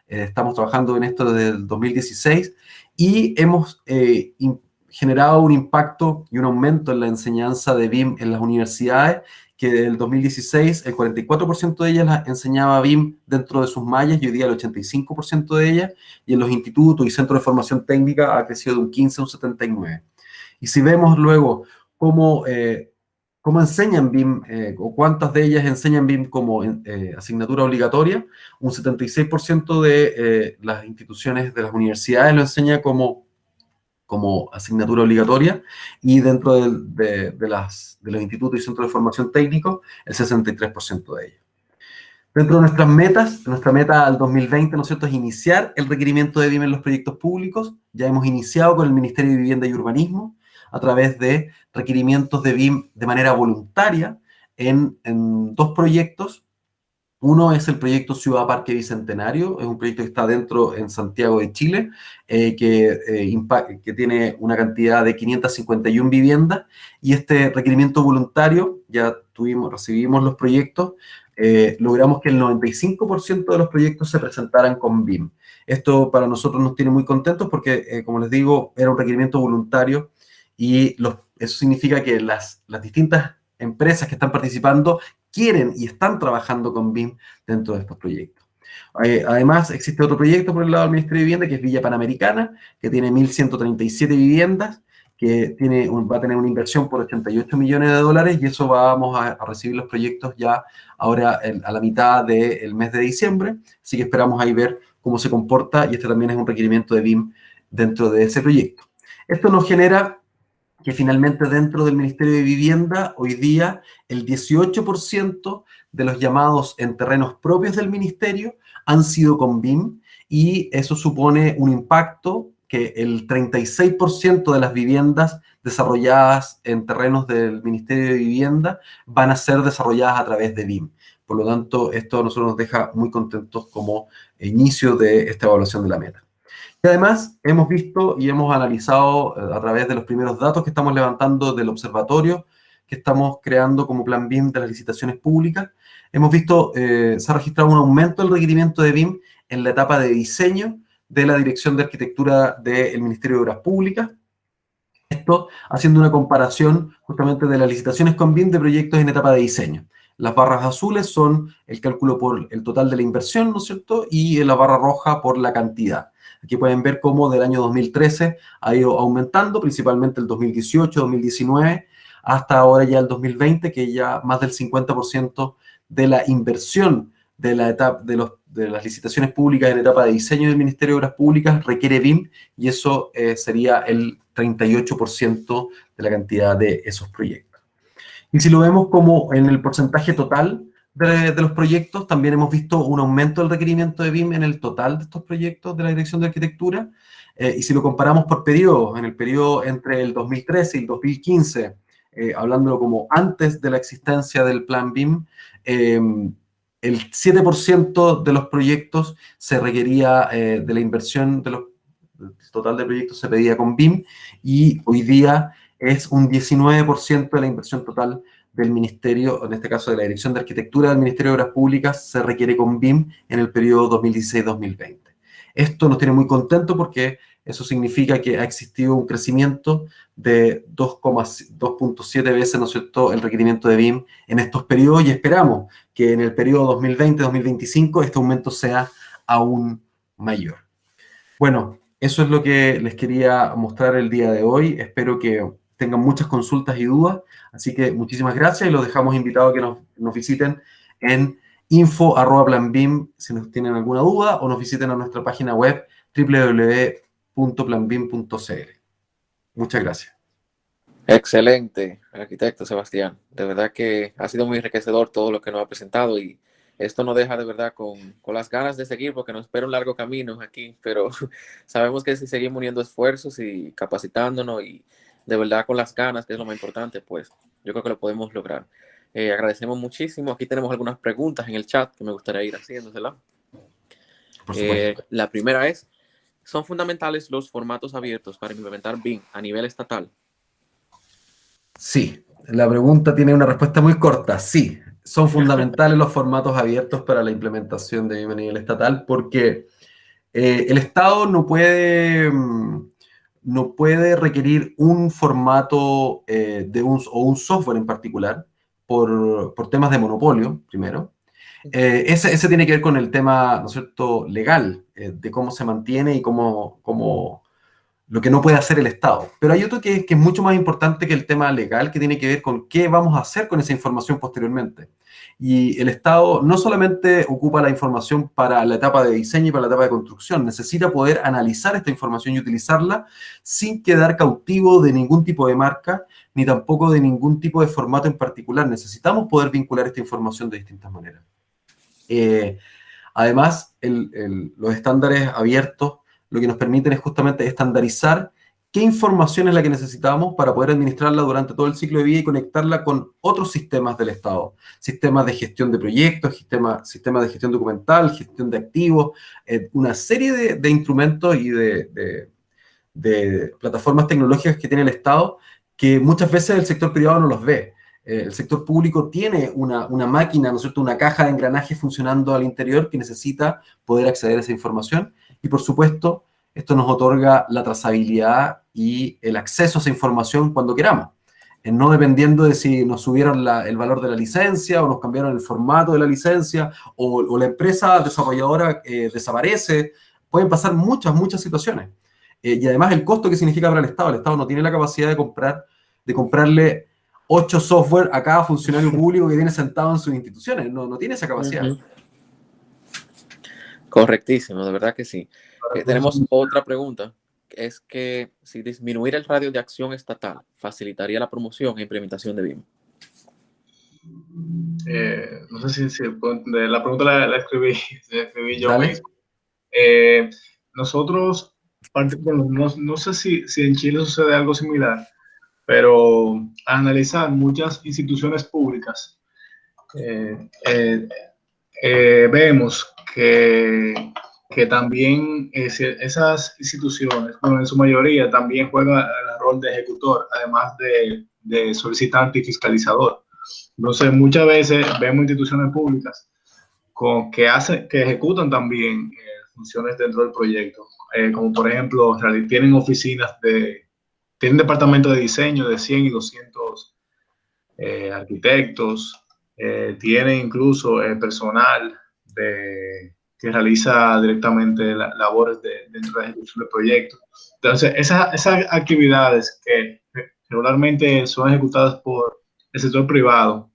estamos trabajando en esto desde el 2016 y hemos generado un impacto y un aumento en la enseñanza de BIM en las universidades, que desde el 2016 el 44% de ellas enseñaba BIM dentro de sus mallas y hoy día el 85% de ellas, y en los institutos y centros de formación técnica ha crecido de un 15 a un 79%. Y si vemos luego cómo enseñan BIM o cuántas de ellas enseñan BIM como asignatura obligatoria, un 76% de las instituciones de las universidades lo enseña como asignatura obligatoria, y dentro de los institutos y centros de formación técnico, el 63% de ellos. Dentro de nuestra meta al 2020, ¿no es cierto?, es iniciar el requerimiento de BIM en los proyectos públicos. Ya hemos iniciado con el Ministerio de Vivienda y Urbanismo a través de requerimientos de BIM de manera voluntaria en 2 proyectos. Uno es el proyecto Ciudad Parque Bicentenario, es un proyecto que está en Santiago de Chile, que tiene una cantidad de 551 viviendas, y este requerimiento voluntario, ya recibimos los proyectos, logramos que el 95% de los proyectos se presentaran con BIM. Esto para nosotros nos tiene muy contentos porque, como les digo, era un requerimiento voluntario y eso significa que las distintas empresas que están participando quieren y están trabajando con BIM dentro de estos proyectos. Además, existe otro proyecto por el lado del Ministerio de Vivienda, que es Villa Panamericana, que tiene 1.137 viviendas, que va a tener una inversión por 88 millones de dólares, y eso vamos a recibir los proyectos ya ahora a la mitad del mes de diciembre, así que esperamos ahí ver cómo se comporta, y este también es un requerimiento de BIM dentro de ese proyecto. Esto nos genera que finalmente dentro del Ministerio de Vivienda, hoy día, el 18% de los llamados en terrenos propios del Ministerio han sido con BIM, y eso supone un impacto que el 36% de las viviendas desarrolladas en terrenos del Ministerio de Vivienda van a ser desarrolladas a través de BIM. Por lo tanto, esto a nosotros nos deja muy contentos como inicio de esta evaluación de la meta. Y además hemos visto y hemos analizado a través de los primeros datos que estamos levantando del observatorio que estamos creando como plan BIM de las licitaciones públicas, hemos visto, se ha registrado un aumento del requerimiento de BIM en la etapa de diseño de la Dirección de Arquitectura del Ministerio de Obras Públicas. Esto haciendo una comparación justamente de las licitaciones con BIM de proyectos en etapa de diseño. Las barras azules son el cálculo por el total de la inversión, ¿no es cierto? Y la barra roja por la cantidad. Aquí pueden ver cómo del año 2013 ha ido aumentando, principalmente el 2018, 2019, hasta ahora ya el 2020, que ya más del 50% de la inversión de las licitaciones públicas en etapa de diseño del Ministerio de Obras Públicas requiere BIM, y eso sería el 38% de la cantidad de esos proyectos. Y si lo vemos como en el porcentaje total de los proyectos, también hemos visto un aumento del requerimiento de BIM en el total de estos proyectos de la Dirección de Arquitectura, y si lo comparamos por periodos, en el periodo entre el 2013 y el 2015, hablándolo como antes de la existencia del plan BIM, el 7% de los proyectos se requería de la inversión del total de proyectos se pedía con BIM, y hoy día es un 19% de la inversión total del Ministerio, en este caso de la Dirección de Arquitectura del Ministerio de Obras Públicas, se requiere con BIM en el periodo 2016-2020. Esto nos tiene muy contentos porque eso significa que ha existido un crecimiento de 2.7 veces, ¿no es cierto?, el requerimiento de BIM en estos periodos, y esperamos que en el periodo 2020-2025 este aumento sea aún mayor. Bueno, eso es lo que les quería mostrar el día de hoy. Espero que tengan muchas consultas y dudas, así que muchísimas gracias, y los dejamos invitados a que nos visiten en info@planbim si nos tienen alguna duda, o nos visiten a nuestra página web www.planbim.cl. Muchas gracias. Excelente, arquitecto Sebastián. De verdad que ha sido muy enriquecedor todo lo que nos ha presentado, y esto nos deja de verdad con las ganas de seguir, porque nos espera un largo camino aquí, pero sabemos que si seguimos uniendo esfuerzos y capacitándonos y de verdad con las ganas, que es lo más importante, pues yo creo que lo podemos lograr. Agradecemos muchísimo. Aquí tenemos algunas preguntas en el chat que me gustaría ir haciéndoselas. Por supuesto. La primera es, ¿son fundamentales los formatos abiertos para implementar BIM a nivel estatal? Sí, la pregunta tiene una respuesta muy corta. Sí, son fundamentales los formatos abiertos para la implementación de BIM a nivel estatal, porque el Estado no puede requerir un formato o un software en particular por temas de monopolio, primero. Ese tiene que ver con el tema, ¿no es cierto?, legal, de cómo se mantiene y cómo lo que no puede hacer el Estado. Pero hay otro que es mucho más importante que el tema legal, que tiene que ver con qué vamos a hacer con esa información posteriormente. Y el Estado no solamente ocupa la información para la etapa de diseño y para la etapa de construcción, necesita poder analizar esta información y utilizarla sin quedar cautivo de ningún tipo de marca, ni tampoco de ningún tipo de formato en particular. Necesitamos poder vincular esta información de distintas maneras. Además, los estándares abiertos lo que nos permiten es justamente estandarizar qué información es la que necesitamos para poder administrarla durante todo el ciclo de vida y conectarla con otros sistemas del Estado. Sistemas de gestión de proyectos, sistemas de gestión documental, gestión de activos, una serie de instrumentos y de plataformas tecnológicas que tiene el Estado que muchas veces el sector privado no los ve. El sector público tiene una máquina, ¿no es cierto?, una caja de engranaje funcionando al interior que necesita poder acceder a esa información y, por supuesto, esto nos otorga la trazabilidad y el acceso a esa información cuando queramos, no dependiendo de si nos subieron el valor de la licencia o nos cambiaron el formato de la licencia o la empresa desarrolladora desaparece. Pueden pasar muchas situaciones. Y además el costo que significa para el Estado no tiene la capacidad de comprarle 8 software a cada funcionario público que tiene sentado en sus instituciones. No tiene esa capacidad. Correctísimo, de verdad que sí. Tenemos otra pregunta, que es que si disminuir el radio de acción estatal facilitaría la promoción e implementación de BIM. No sé si la pregunta la escribí yo Dale. mismo. Nosotros, no sé si en Chile sucede algo similar, pero al analizar muchas instituciones públicas, vemos que también esas instituciones, bueno, en su mayoría también juegan el rol de ejecutor, además de solicitante y fiscalizador. Entonces, muchas veces vemos instituciones públicas que ejecutan también funciones dentro del proyecto, como por ejemplo, tienen tienen departamentos de diseño de 100 y 200 arquitectos, tienen incluso personal que realiza directamente labores dentro de la ejecución del proyecto. Entonces, esas actividades que regularmente son ejecutadas por el sector privado,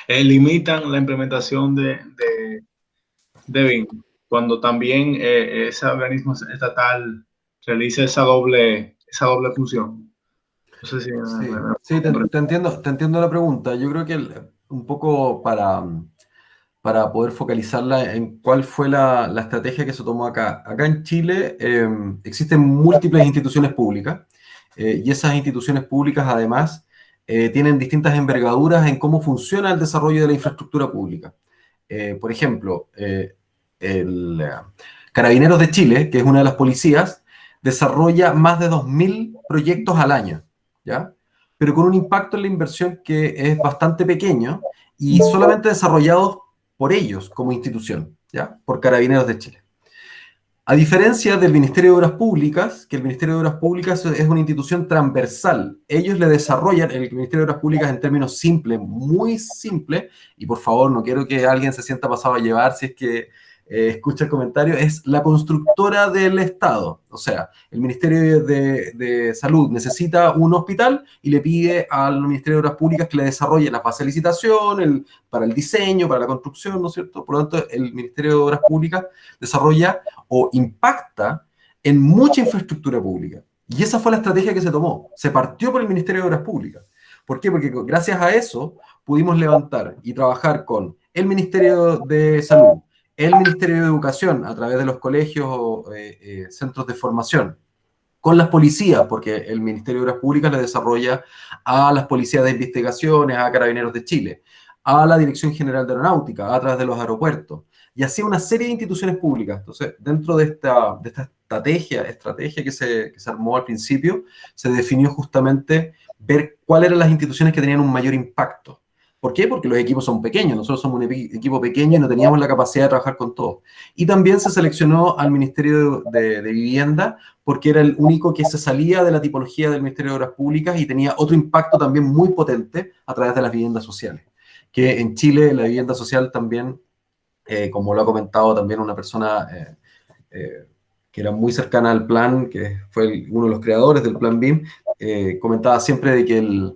limitan la implementación de BIM, cuando también ese organismo estatal realiza esa doble función. No sé si Sí, te entiendo la pregunta. Yo creo que un poco para poder focalizarla en cuál fue la estrategia que se tomó acá. Acá en Chile existen múltiples instituciones públicas y esas instituciones públicas además tienen distintas envergaduras en cómo funciona el desarrollo de la infraestructura pública. Por ejemplo, el Carabineros de Chile, que es una de las policías, desarrolla más de 2.000 proyectos al año, ¿ya? Pero con un impacto en la inversión que es bastante pequeño y solamente desarrollados por ellos como institución, ¿ya? Por Carabineros de Chile. A diferencia del Ministerio de Obras Públicas, que el Ministerio de Obras Públicas es una institución transversal. Ellos le desarrollan, el Ministerio de Obras Públicas en términos simples, muy simples, y por favor, no quiero que alguien se sienta pasado a llevar si es que escucha el comentario, es la constructora del Estado. O sea, el Ministerio de Salud necesita un hospital y le pide al Ministerio de Obras Públicas que le desarrolle la fase de licitación, para el diseño, para la construcción, ¿no es cierto? Por lo tanto, el Ministerio de Obras Públicas desarrolla o impacta en mucha infraestructura pública. Y esa fue la estrategia que se tomó. Se partió por el Ministerio de Obras Públicas. ¿Por qué? Porque gracias a eso pudimos levantar y trabajar con el Ministerio de Salud, el Ministerio de Educación a través de los colegios o centros de formación, con las policías, porque el Ministerio de Obras Públicas le desarrolla a las policías de investigaciones, a Carabineros de Chile, a la Dirección General de Aeronáutica, a través de los aeropuertos, y así una serie de instituciones públicas. Entonces, dentro de esta estrategia que se armó al principio, se definió justamente ver cuáles eran las instituciones que tenían un mayor impacto. ¿Por qué? Porque los equipos son pequeños, nosotros somos un equipo pequeño y no teníamos la capacidad de trabajar con todos. Y también se seleccionó al Ministerio de Vivienda porque era el único que se salía de la tipología del Ministerio de Obras Públicas y tenía otro impacto también muy potente a través de las viviendas sociales. Que en Chile la vivienda social también, como lo ha comentado también una persona que era muy cercana al plan, que fue uno de los creadores del plan BIM, comentaba siempre de que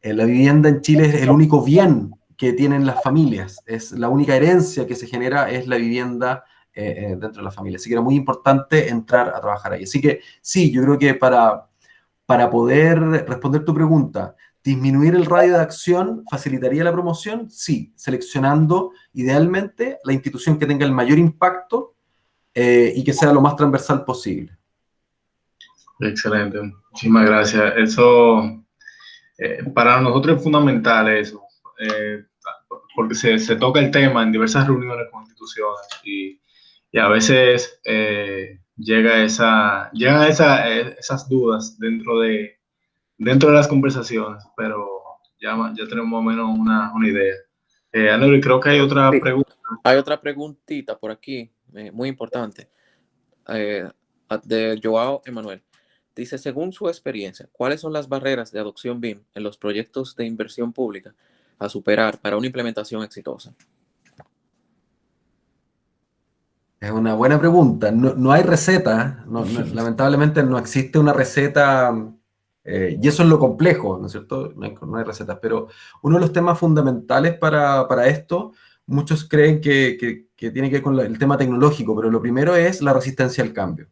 la vivienda en Chile es el único bien que tienen las familias, es la única herencia que se genera es la vivienda dentro de la familia. Así que era muy importante entrar a trabajar ahí. Así que sí, yo creo que para poder responder tu pregunta, ¿Disminuir el radio de acción facilitaría la promoción? Sí, seleccionando idealmente la institución que tenga el mayor impacto y que sea lo más transversal posible. Excelente, muchísimas gracias. Eso, para nosotros es fundamental eso, porque se toca el tema en diversas reuniones con instituciones y a veces llegan esas dudas dentro de las conversaciones, pero ya tenemos más o menos una idea. Anel, creo que hay otra Sí, pregunta. hay otra preguntita por aquí, muy importante, eh, de Joao Emanuel. Dice, según su experiencia, ¿cuáles son las barreras de adopción BIM en los proyectos de inversión pública a superar para una implementación exitosa? Es una buena pregunta. No hay receta, lamentablemente no existe una receta, y eso es lo complejo, ¿no es cierto? No hay recetas, pero uno de los temas fundamentales para esto, muchos creen que tiene que ver con el tema tecnológico, pero lo primero es la resistencia al cambio.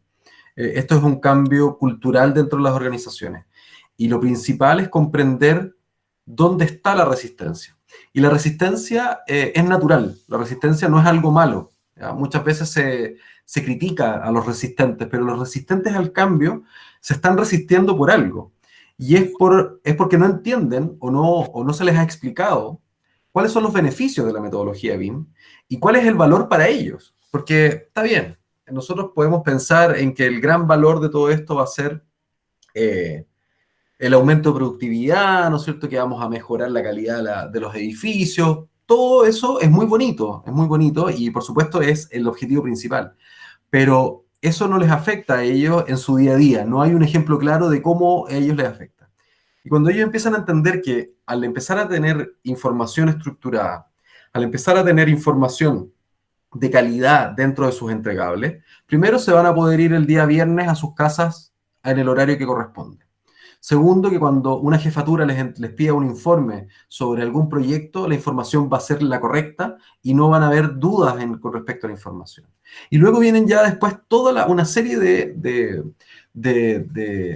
Esto es un cambio cultural dentro de las organizaciones. Y lo principal es comprender dónde está la resistencia. Y la resistencia es natural, la resistencia no es algo malo. ¿Ya? Muchas veces se critica a los resistentes, pero los resistentes al cambio se están resistiendo por algo. Y es porque no entienden o no se les ha explicado cuáles son los beneficios de la metodología BIM y cuál es el valor para ellos. Porque está bien, nosotros podemos pensar en que el gran valor de todo esto va a ser el aumento de productividad, ¿no es cierto? Que vamos a mejorar la calidad de los edificios. Todo eso es muy bonito y por supuesto es el objetivo principal. Pero eso no les afecta a ellos en su día a día. No hay un ejemplo claro de cómo a ellos les afecta. Y cuando ellos empiezan a entender que al empezar a tener información estructurada, al empezar a tener información de calidad dentro de sus entregables, primero se van a poder ir el día viernes a sus casas en el horario que corresponde. Segundo, que cuando una jefatura les pida un informe sobre algún proyecto, la información va a ser la correcta y no van a haber dudas con respecto a la información. Y luego vienen ya después toda una serie de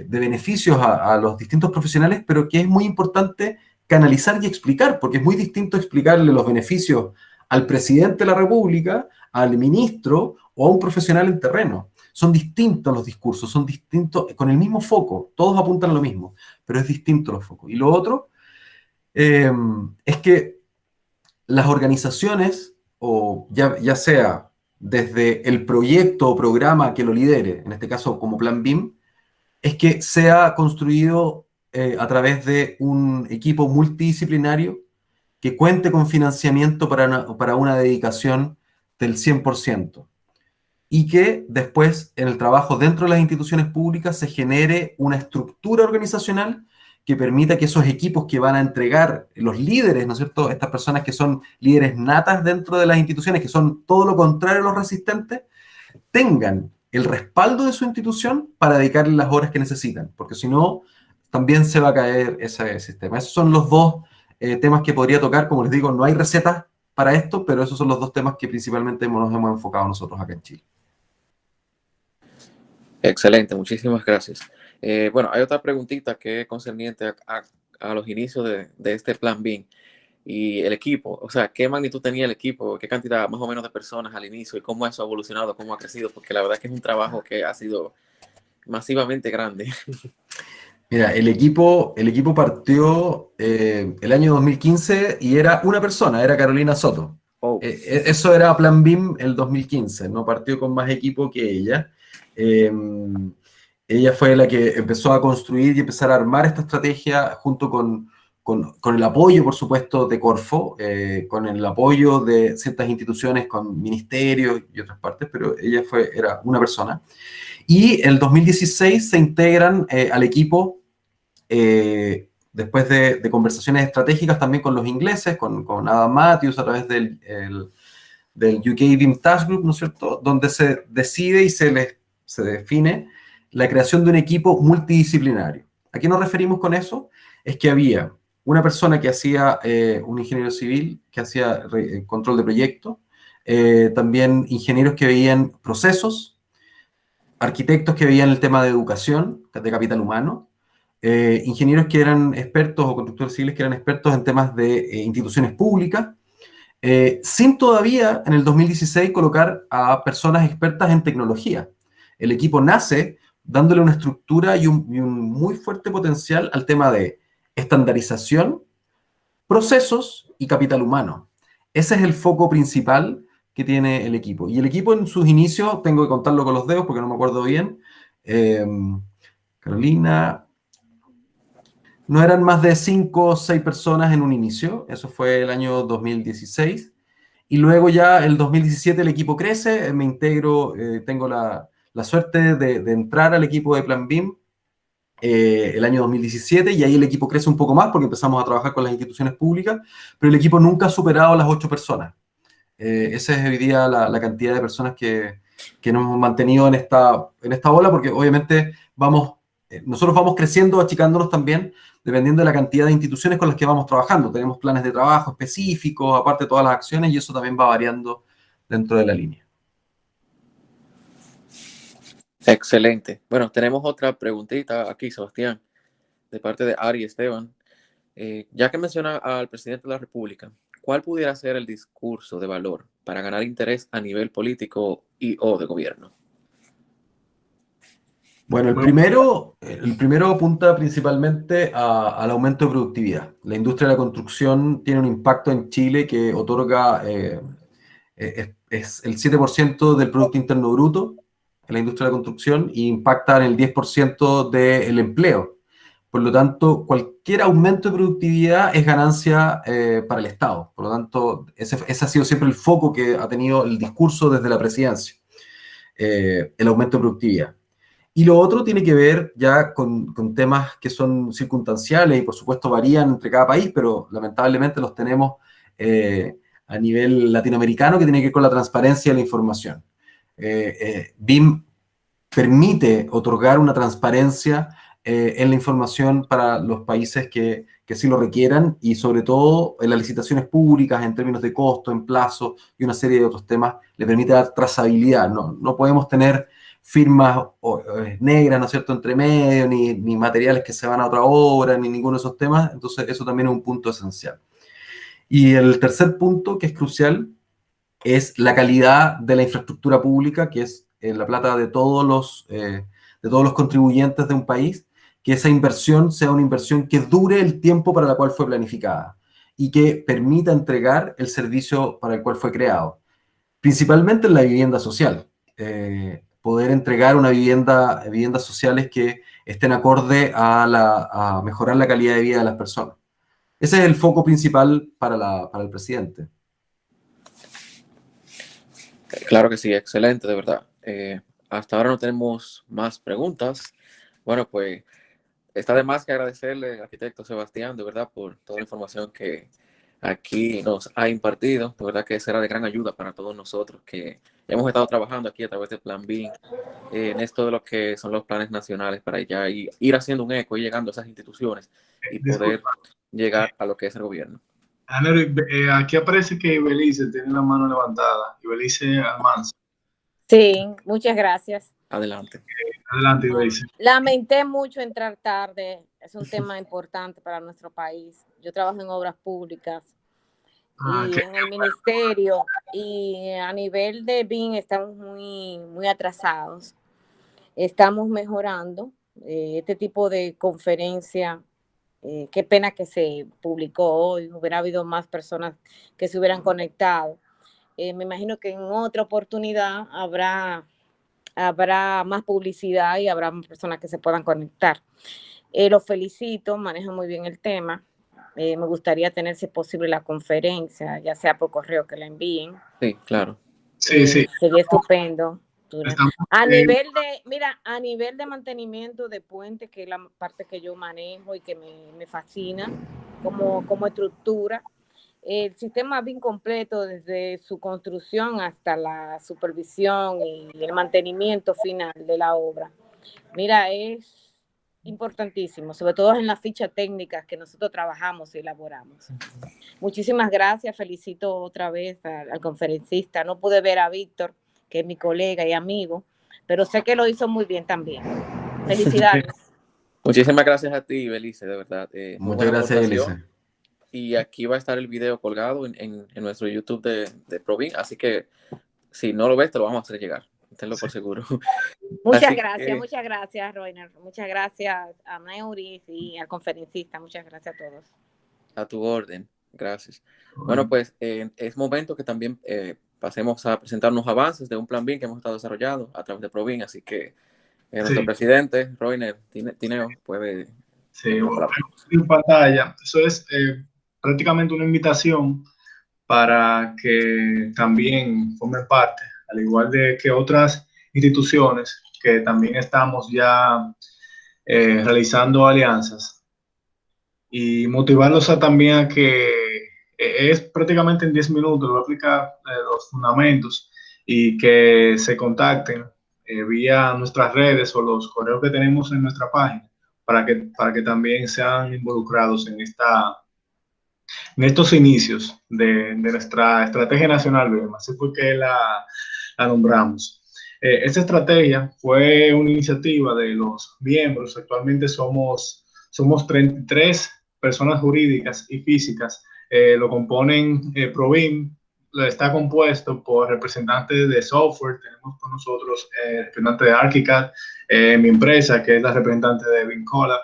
beneficios a los distintos profesionales, pero que es muy importante canalizar y explicar, porque es muy distinto explicarle los beneficios al presidente de la República, al ministro o a un profesional en terreno. Son distintos los discursos, son distintos, con el mismo foco, todos apuntan a lo mismo, pero es distinto los focos. Y lo otro es que las organizaciones, o ya sea desde el proyecto o programa que lo lidere, en este caso como Plan BIM, es que sea construido a través de un equipo multidisciplinario que cuente con financiamiento para una dedicación del 100%. Y que después, en el trabajo dentro de las instituciones públicas, se genere una estructura organizacional que permita que esos equipos que van a entregar los líderes, ¿no es cierto?, estas personas que son líderes natas dentro de las instituciones, que son todo lo contrario a los resistentes, tengan el respaldo de su institución para dedicarle las horas que necesitan, porque si no, también se va a caer ese sistema. Esos son los dos temas que podría tocar. Como les digo, no hay recetas para esto, pero esos son los dos temas que principalmente nos hemos enfocado nosotros acá en Chile. Excelente, muchísimas gracias. Bueno, hay otra preguntita que es concerniente a los inicios de este plan BIM y el equipo. O sea, ¿qué magnitud tenía el equipo? ¿Qué cantidad más o menos de personas al inicio? ¿Y cómo eso ha evolucionado? ¿Cómo ha crecido? Porque la verdad es que es un trabajo que ha sido masivamente grande. Mira, el equipo partió el año 2015 y era una persona, era Carolina Soto. Oh. Eso era Plan BIM el 2015, no partió con más equipo que ella. Ella fue la que empezó a construir y empezar a armar esta estrategia junto con el apoyo, por supuesto, de Corfo, con el apoyo de ciertas instituciones, con ministerios y otras partes, pero ella era una persona. Y en el 2016 se integran al equipo, después de conversaciones estratégicas también con los ingleses, con Adam Matthews a través del UK BIM Task Group, ¿no es cierto?, donde se decide y se define la creación de un equipo multidisciplinario. ¿A qué nos referimos con eso? Es que había una persona que hacía, un ingeniero civil que hacía control de proyecto, también ingenieros que veían procesos, arquitectos que veían el tema de educación, de capital humano, ingenieros que eran expertos o constructores civiles que eran expertos en temas de instituciones públicas, sin todavía en el 2016 colocar a personas expertas en tecnología. El equipo nace dándole una estructura y un muy fuerte potencial al tema de estandarización, procesos y capital humano. Ese es el foco principal que tiene el equipo. Y el equipo en sus inicios, tengo que contarlo con los dedos porque no me acuerdo bien, Carolina, no eran más de 5 o 6 personas en un inicio, eso fue el año 2016, y luego ya el 2017 el equipo crece, me integro, tengo la suerte de entrar al equipo de Plan BIM el año 2017, y ahí el equipo crece un poco más porque empezamos a trabajar con las instituciones públicas, pero el equipo nunca ha superado las 8 personas. Esa es hoy día la cantidad de personas que nos hemos mantenido en esta ola, porque obviamente nosotros vamos creciendo, achicándonos también, dependiendo de la cantidad de instituciones con las que vamos trabajando. Tenemos planes de trabajo específicos, aparte de todas las acciones, y eso también va variando dentro de la línea. Excelente. Bueno, tenemos otra preguntita aquí, Sebastián, de parte de Ari Esteban. Ya que menciona al presidente de la República, ¿cuál pudiera ser el discurso de valor para ganar interés a nivel político y o de gobierno? Bueno, el primero apunta principalmente al aumento de productividad. La industria de la construcción tiene un impacto en Chile que otorga, es el 7% del Producto Interno Bruto en la industria de la construcción e impacta en el 10% del empleo. Por lo tanto, cualquier aumento de productividad es ganancia para el Estado. Por lo tanto, ese ha sido siempre el foco que ha tenido el discurso desde la presidencia, el aumento de productividad. Y lo otro tiene que ver ya con temas que son circunstanciales y por supuesto varían entre cada país, pero lamentablemente los tenemos a nivel latinoamericano, que tiene que ver con la transparencia de la información. BIM permite otorgar una transparencia en la información para los países que sí lo requieran, y sobre todo en las licitaciones públicas en términos de costo, en plazo y una serie de otros temas, le permite dar trazabilidad. No podemos tener firmas negras, ¿no es cierto?, entre medio, ni materiales que se van a otra obra, ni ninguno de esos temas. Entonces eso también es un punto esencial. Y el tercer punto, que es crucial, es la calidad de la infraestructura pública, que es la plata de todos los contribuyentes de un país, que esa inversión sea una inversión que dure el tiempo para la cual fue planificada y que permita entregar el servicio para el cual fue creado. Principalmente en la vivienda social. Poder entregar viviendas sociales que estén acorde a mejorar la calidad de vida de las personas. Ese es el foco principal para el presidente. Claro que sí, excelente, de verdad. Hasta ahora no tenemos más preguntas. Bueno, pues está de más que agradecerle al arquitecto Sebastián, de verdad, por toda la información que aquí nos ha impartido. De verdad que será de gran ayuda para todos nosotros que hemos estado trabajando aquí a través de Plan BIM, en esto de lo que son los planes nacionales, para ya ir haciendo un eco y llegando a esas instituciones y poder llegar a lo que es el gobierno. Aquí aparece que Ibelice tiene la mano levantada. Ibelice Almanza. Sí, muchas gracias. Adelante. Adelante, Ibelice. Lamenté mucho entrar tarde. Es un tema importante para nuestro país. Yo trabajo en obras públicas y en el ministerio, y a nivel de BIM estamos muy atrasados. Estamos mejorando este tipo de conferencia. Qué pena que se publicó hoy. Hubiera habido más personas que se hubieran conectado. Me imagino que en otra oportunidad habrá más publicidad y habrá más personas que se puedan conectar. Los felicito, manejan muy bien el tema. Me gustaría tener, si es posible, la conferencia, ya sea por correo que la envíen. Sí, claro. Sí. Sería estupendo. A nivel de mantenimiento de puentes, que es la parte que yo manejo y que me fascina como estructura, el sistema BIM completo, desde su construcción hasta la supervisión y el mantenimiento final de la obra. Mira, es importantísimo, sobre todo en las fichas técnicas que nosotros trabajamos y elaboramos. Muchísimas gracias, felicito otra vez al conferencista. No pude ver a Víctor, que es mi colega y amigo, pero sé que lo hizo muy bien también. Felicidades. Muchísimas gracias a ti, Belice, de verdad. Muy Muchas buena gracias, aportación. Elise. Y aquí va a estar el video colgado en nuestro YouTube de Provin, así que si no lo ves, te lo vamos a hacer llegar. Tenlo por seguro. Muchas Así gracias, Roiner. Muchas gracias a Neuris y al conferencista. Muchas gracias a todos. A tu orden, gracias. Bueno, pues es momento que también pasemos a presentar unos avances de un plan BIM que hemos estado desarrollando a través de Provin, así que nuestro presidente, Roiner Tineo, puede Sí, la palabra. en pantalla. Eso es prácticamente una invitación para que también formen parte, al igual de que otras instituciones que también estamos ya realizando alianzas y motivarlos también a que es prácticamente en 10 minutos, lo voy a explicar los fundamentos y que se contacten vía nuestras redes o los correos que tenemos en nuestra página para que también sean involucrados en estos inicios de nuestra estrategia nacional BIM, así fue que la nombramos. Esta estrategia fue una iniciativa de los miembros, actualmente somos 33 personas jurídicas y físicas, lo componen Provim, está compuesto por representantes de software, tenemos con nosotros representantes de Archicad, mi empresa que es la representante de Vincola.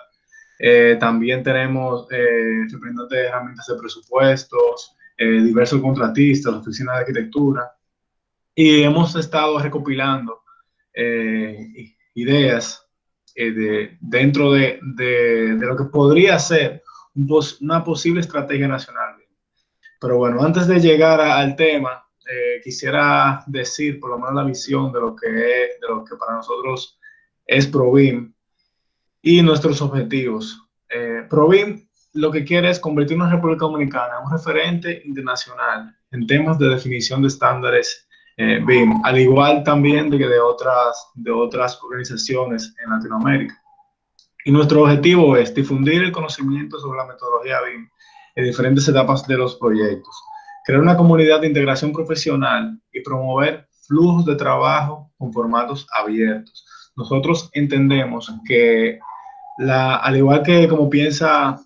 También tenemos representantes de herramientas de presupuestos, diversos contratistas, oficinas de arquitectura, y hemos estado recopilando ideas dentro de lo que podría ser una posible estrategia nacional. Pero bueno, antes de llegar al tema, quisiera decir por lo menos la visión de lo que para nosotros es Provim y nuestros objetivos. Provim lo que quiere es convertir a la República Dominicana en un referente internacional en temas de definición de estándares BIM, al igual también de otras organizaciones en Latinoamérica. Y nuestro objetivo es difundir el conocimiento sobre la metodología BIM en diferentes etapas de los proyectos, crear una comunidad de integración profesional y promover flujos de trabajo con formatos abiertos. Nosotros entendemos que al igual que como piensa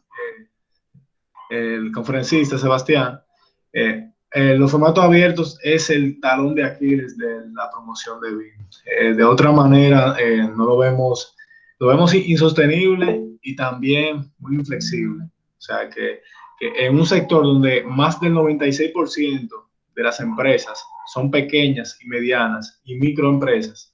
el conferencista Sebastián, los formatos abiertos es el talón de Aquiles de la promoción de BIM. De otra manera, no lo vemos insostenible y también muy inflexible. O sea, que en un sector donde más del 96% de las empresas son pequeñas y medianas y microempresas,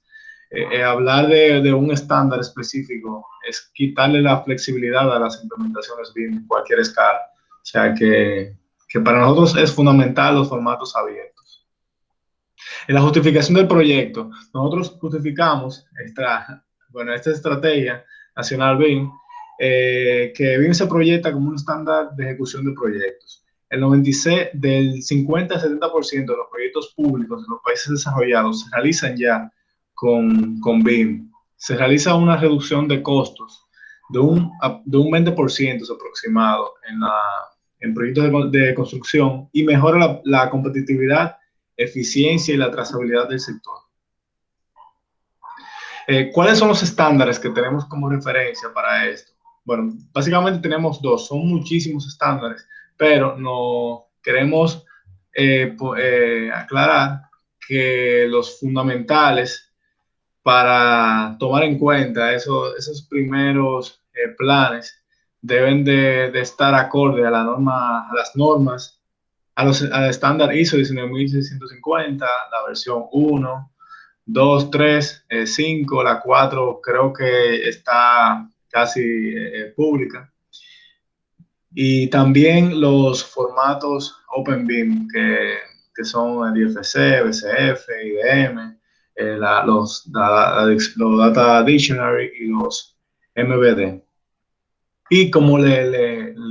hablar de un estándar específico es quitarle la flexibilidad a las implementaciones BIM en cualquier escala. O sea que para nosotros es fundamental los formatos abiertos. En la justificación del proyecto, nosotros justificamos esta estrategia nacional BIM, que BIM se proyecta como un estándar de ejecución de proyectos. Del 50 al 70% de los proyectos públicos de los países desarrollados se realizan ya con BIM. Se realiza una reducción de costos de un 20% aproximado en proyectos de construcción y mejora la competitividad, eficiencia y la trazabilidad del sector. ¿Cuáles son los estándares que tenemos como referencia para esto? Bueno, básicamente tenemos dos, son muchísimos estándares, pero no queremos aclarar que los fundamentales para tomar en cuenta esos primeros planes deben de estar acorde a las normas, al estándar ISO 19650, la versión 1, 2, 3, 5, la 4 creo que está casi pública. Y también los formatos OpenBIM que son el IFC, BCF, IDM, los Data Dictionary y los MVD. Y como le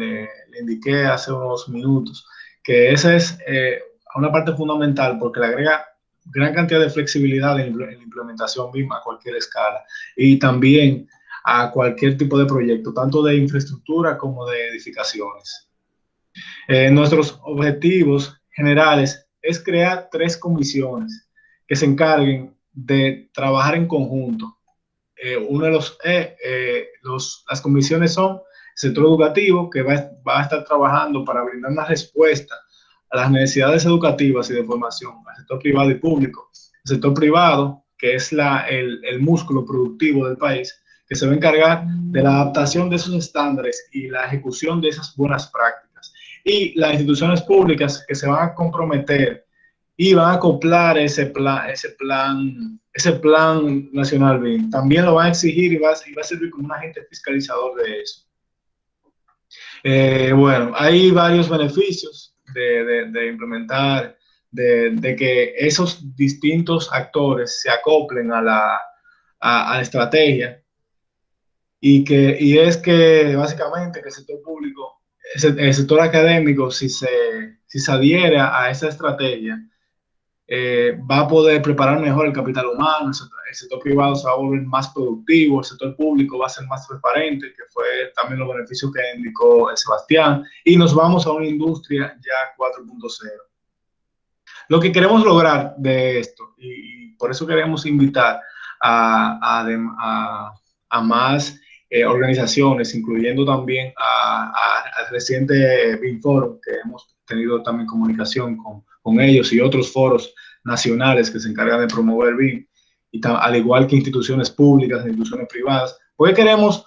indiqué hace unos minutos, que esa es una parte fundamental porque le agrega gran cantidad de flexibilidad en la implementación BIM a cualquier escala y también a cualquier tipo de proyecto, tanto de infraestructura como de edificaciones. Nuestros objetivos generales es crear 3 comisiones que se encarguen de trabajar en conjunto uno de las comisiones son el sector educativo, que va a estar trabajando para brindar una respuesta a las necesidades educativas y de formación, al sector privado y público. El sector privado, que es el músculo productivo del país, que se va a encargar de la adaptación de esos estándares y la ejecución de esas buenas prácticas. Y las instituciones públicas que se van a comprometer y van a acoplar ese plan nacional BIM. También lo van a exigir y va a servir como un agente fiscalizador de eso. Bueno, hay varios beneficios de implementar, de que esos distintos actores se acoplen a la estrategia, y es que básicamente que el sector público, el sector académico, si se adhiere a esa estrategia, va a poder preparar mejor el capital humano, el sector privado se va a volver más productivo, el sector público va a ser más transparente, que fue también los beneficios que indicó Sebastián, y nos vamos a una industria ya 4.0. Lo que queremos lograr de esto, y por eso queremos invitar a más organizaciones, incluyendo también al reciente BIM Forum, que hemos tenido también comunicación con ellos y otros foros nacionales que se encargan de promover BIM, al igual que instituciones públicas, instituciones privadas, porque queremos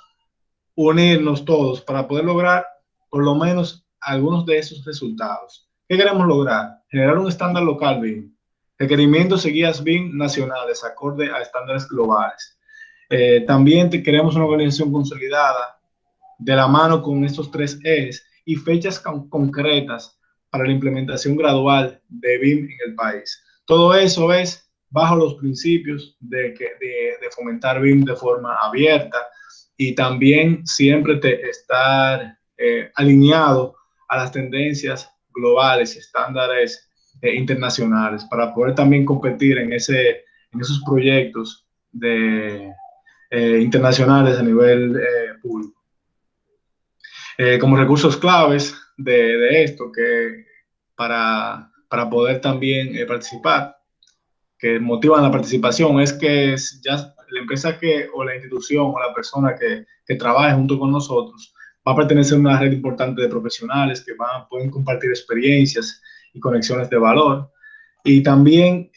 unirnos todos para poder lograr por lo menos algunos de esos resultados. ¿Qué queremos lograr? Generar un estándar local BIM, requerimientos y guías BIM nacionales acorde a estándares globales. También queremos una organización consolidada de la mano con estos 3 ejes y fechas concretas para la implementación gradual de BIM en el país. Todo eso es bajo los principios de fomentar BIM de forma abierta y también siempre estar alineado a las tendencias globales y estándares internacionales para poder también competir en esos proyectos internacionales a nivel público. Como recursos claves de esto, que para poder también participar, que motivan la participación, es que ya la empresa o la institución o la persona que trabaje junto con nosotros va a pertenecer a una red importante de profesionales que pueden compartir experiencias y conexiones de valor. Y también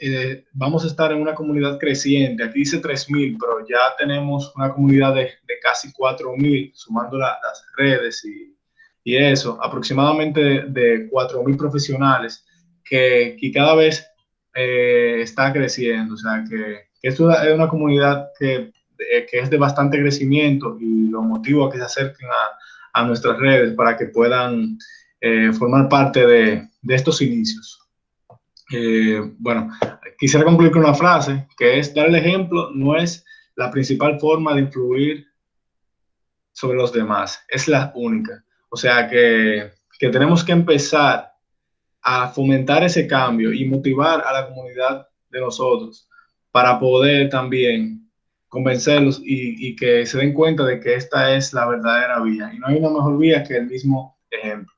vamos a estar en una comunidad creciente. Aquí dice 3.000, pero ya tenemos una comunidad de casi 4.000, sumando las redes y eso, aproximadamente de 4.000 profesionales que cada vez está creciendo. O sea, que esto es una comunidad que es de bastante crecimiento, y los motivo a que se acerquen a nuestras redes para que puedan formar parte de estos inicios. Bueno, quisiera concluir con una frase que es: dar el ejemplo no es la principal forma de influir sobre los demás, es la única. O sea que tenemos que empezar a fomentar ese cambio y motivar a la comunidad de nosotros para poder también convencerlos y que se den cuenta de que esta es la verdadera vía, y no hay una mejor vía que el mismo ejemplo.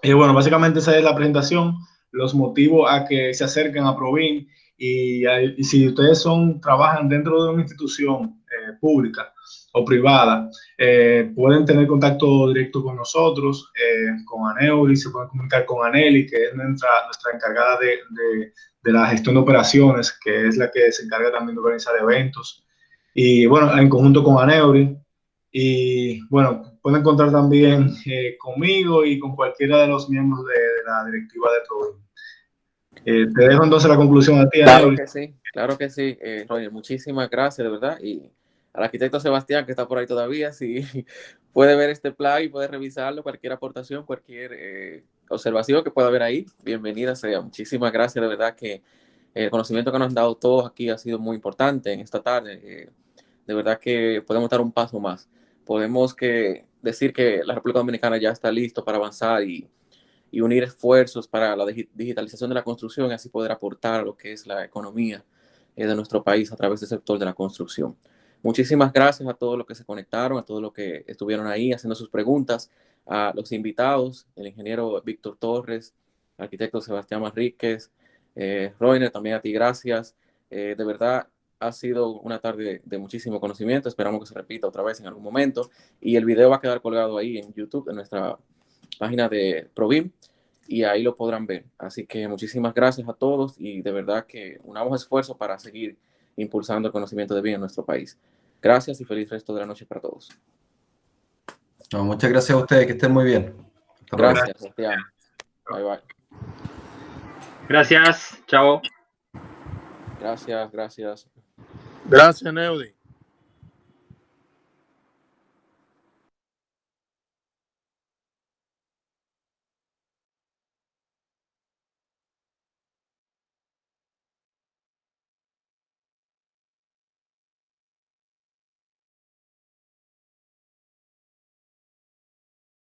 Bueno, básicamente esa es la presentación. Los motivo a que se acerquen a ProBIM, y si ustedes trabajan dentro de una institución pública o privada, pueden tener contacto directo con nosotros, con Aneuri, se pueden comunicar con Aneli, que es nuestra encargada de la gestión de operaciones, que es la que se encarga también de organizar eventos, y bueno, en conjunto con Aneuri. Y bueno, pueden contar también conmigo y con cualquiera de los miembros de la directiva de ProBIM. Te dejo entonces la conclusión a ti, Claro Aneuri. que sí, Roger, muchísimas gracias, de verdad. Y al arquitecto Sebastián, que está por ahí todavía, si puede ver este plan y puede revisarlo, cualquier aportación, cualquier observación que pueda haber ahí, bienvenida sea. Muchísimas gracias, de verdad que el conocimiento que nos han dado todos aquí ha sido muy importante en esta tarde. De verdad que podemos dar un paso más. Podemos decir que la República Dominicana ya está listo para avanzar y unir esfuerzos para la digitalización de la construcción, y así poder aportar a lo que es la economía de nuestro país a través del sector de la construcción. Muchísimas gracias a todos los que se conectaron, a todos los que estuvieron ahí haciendo sus preguntas, a los invitados, el ingeniero Víctor Torres, el arquitecto Sebastián Manríquez, Roiner, también a ti gracias, De verdad, ha sido una tarde de muchísimo conocimiento. Esperamos que se repita otra vez en algún momento. Y el video va a quedar colgado ahí en YouTube, en nuestra página de ProBIM, y ahí lo podrán ver. Así que muchísimas gracias a todos y de verdad que unamos esfuerzos para seguir impulsando el conocimiento de BIM en nuestro país. Gracias y feliz resto de la noche para todos. No, muchas gracias a ustedes, que estén muy bien. Hasta luego. Gracias, Sebastián. Bye, bye. Gracias, chao. Gracias, gracias. Gracias, Neudi.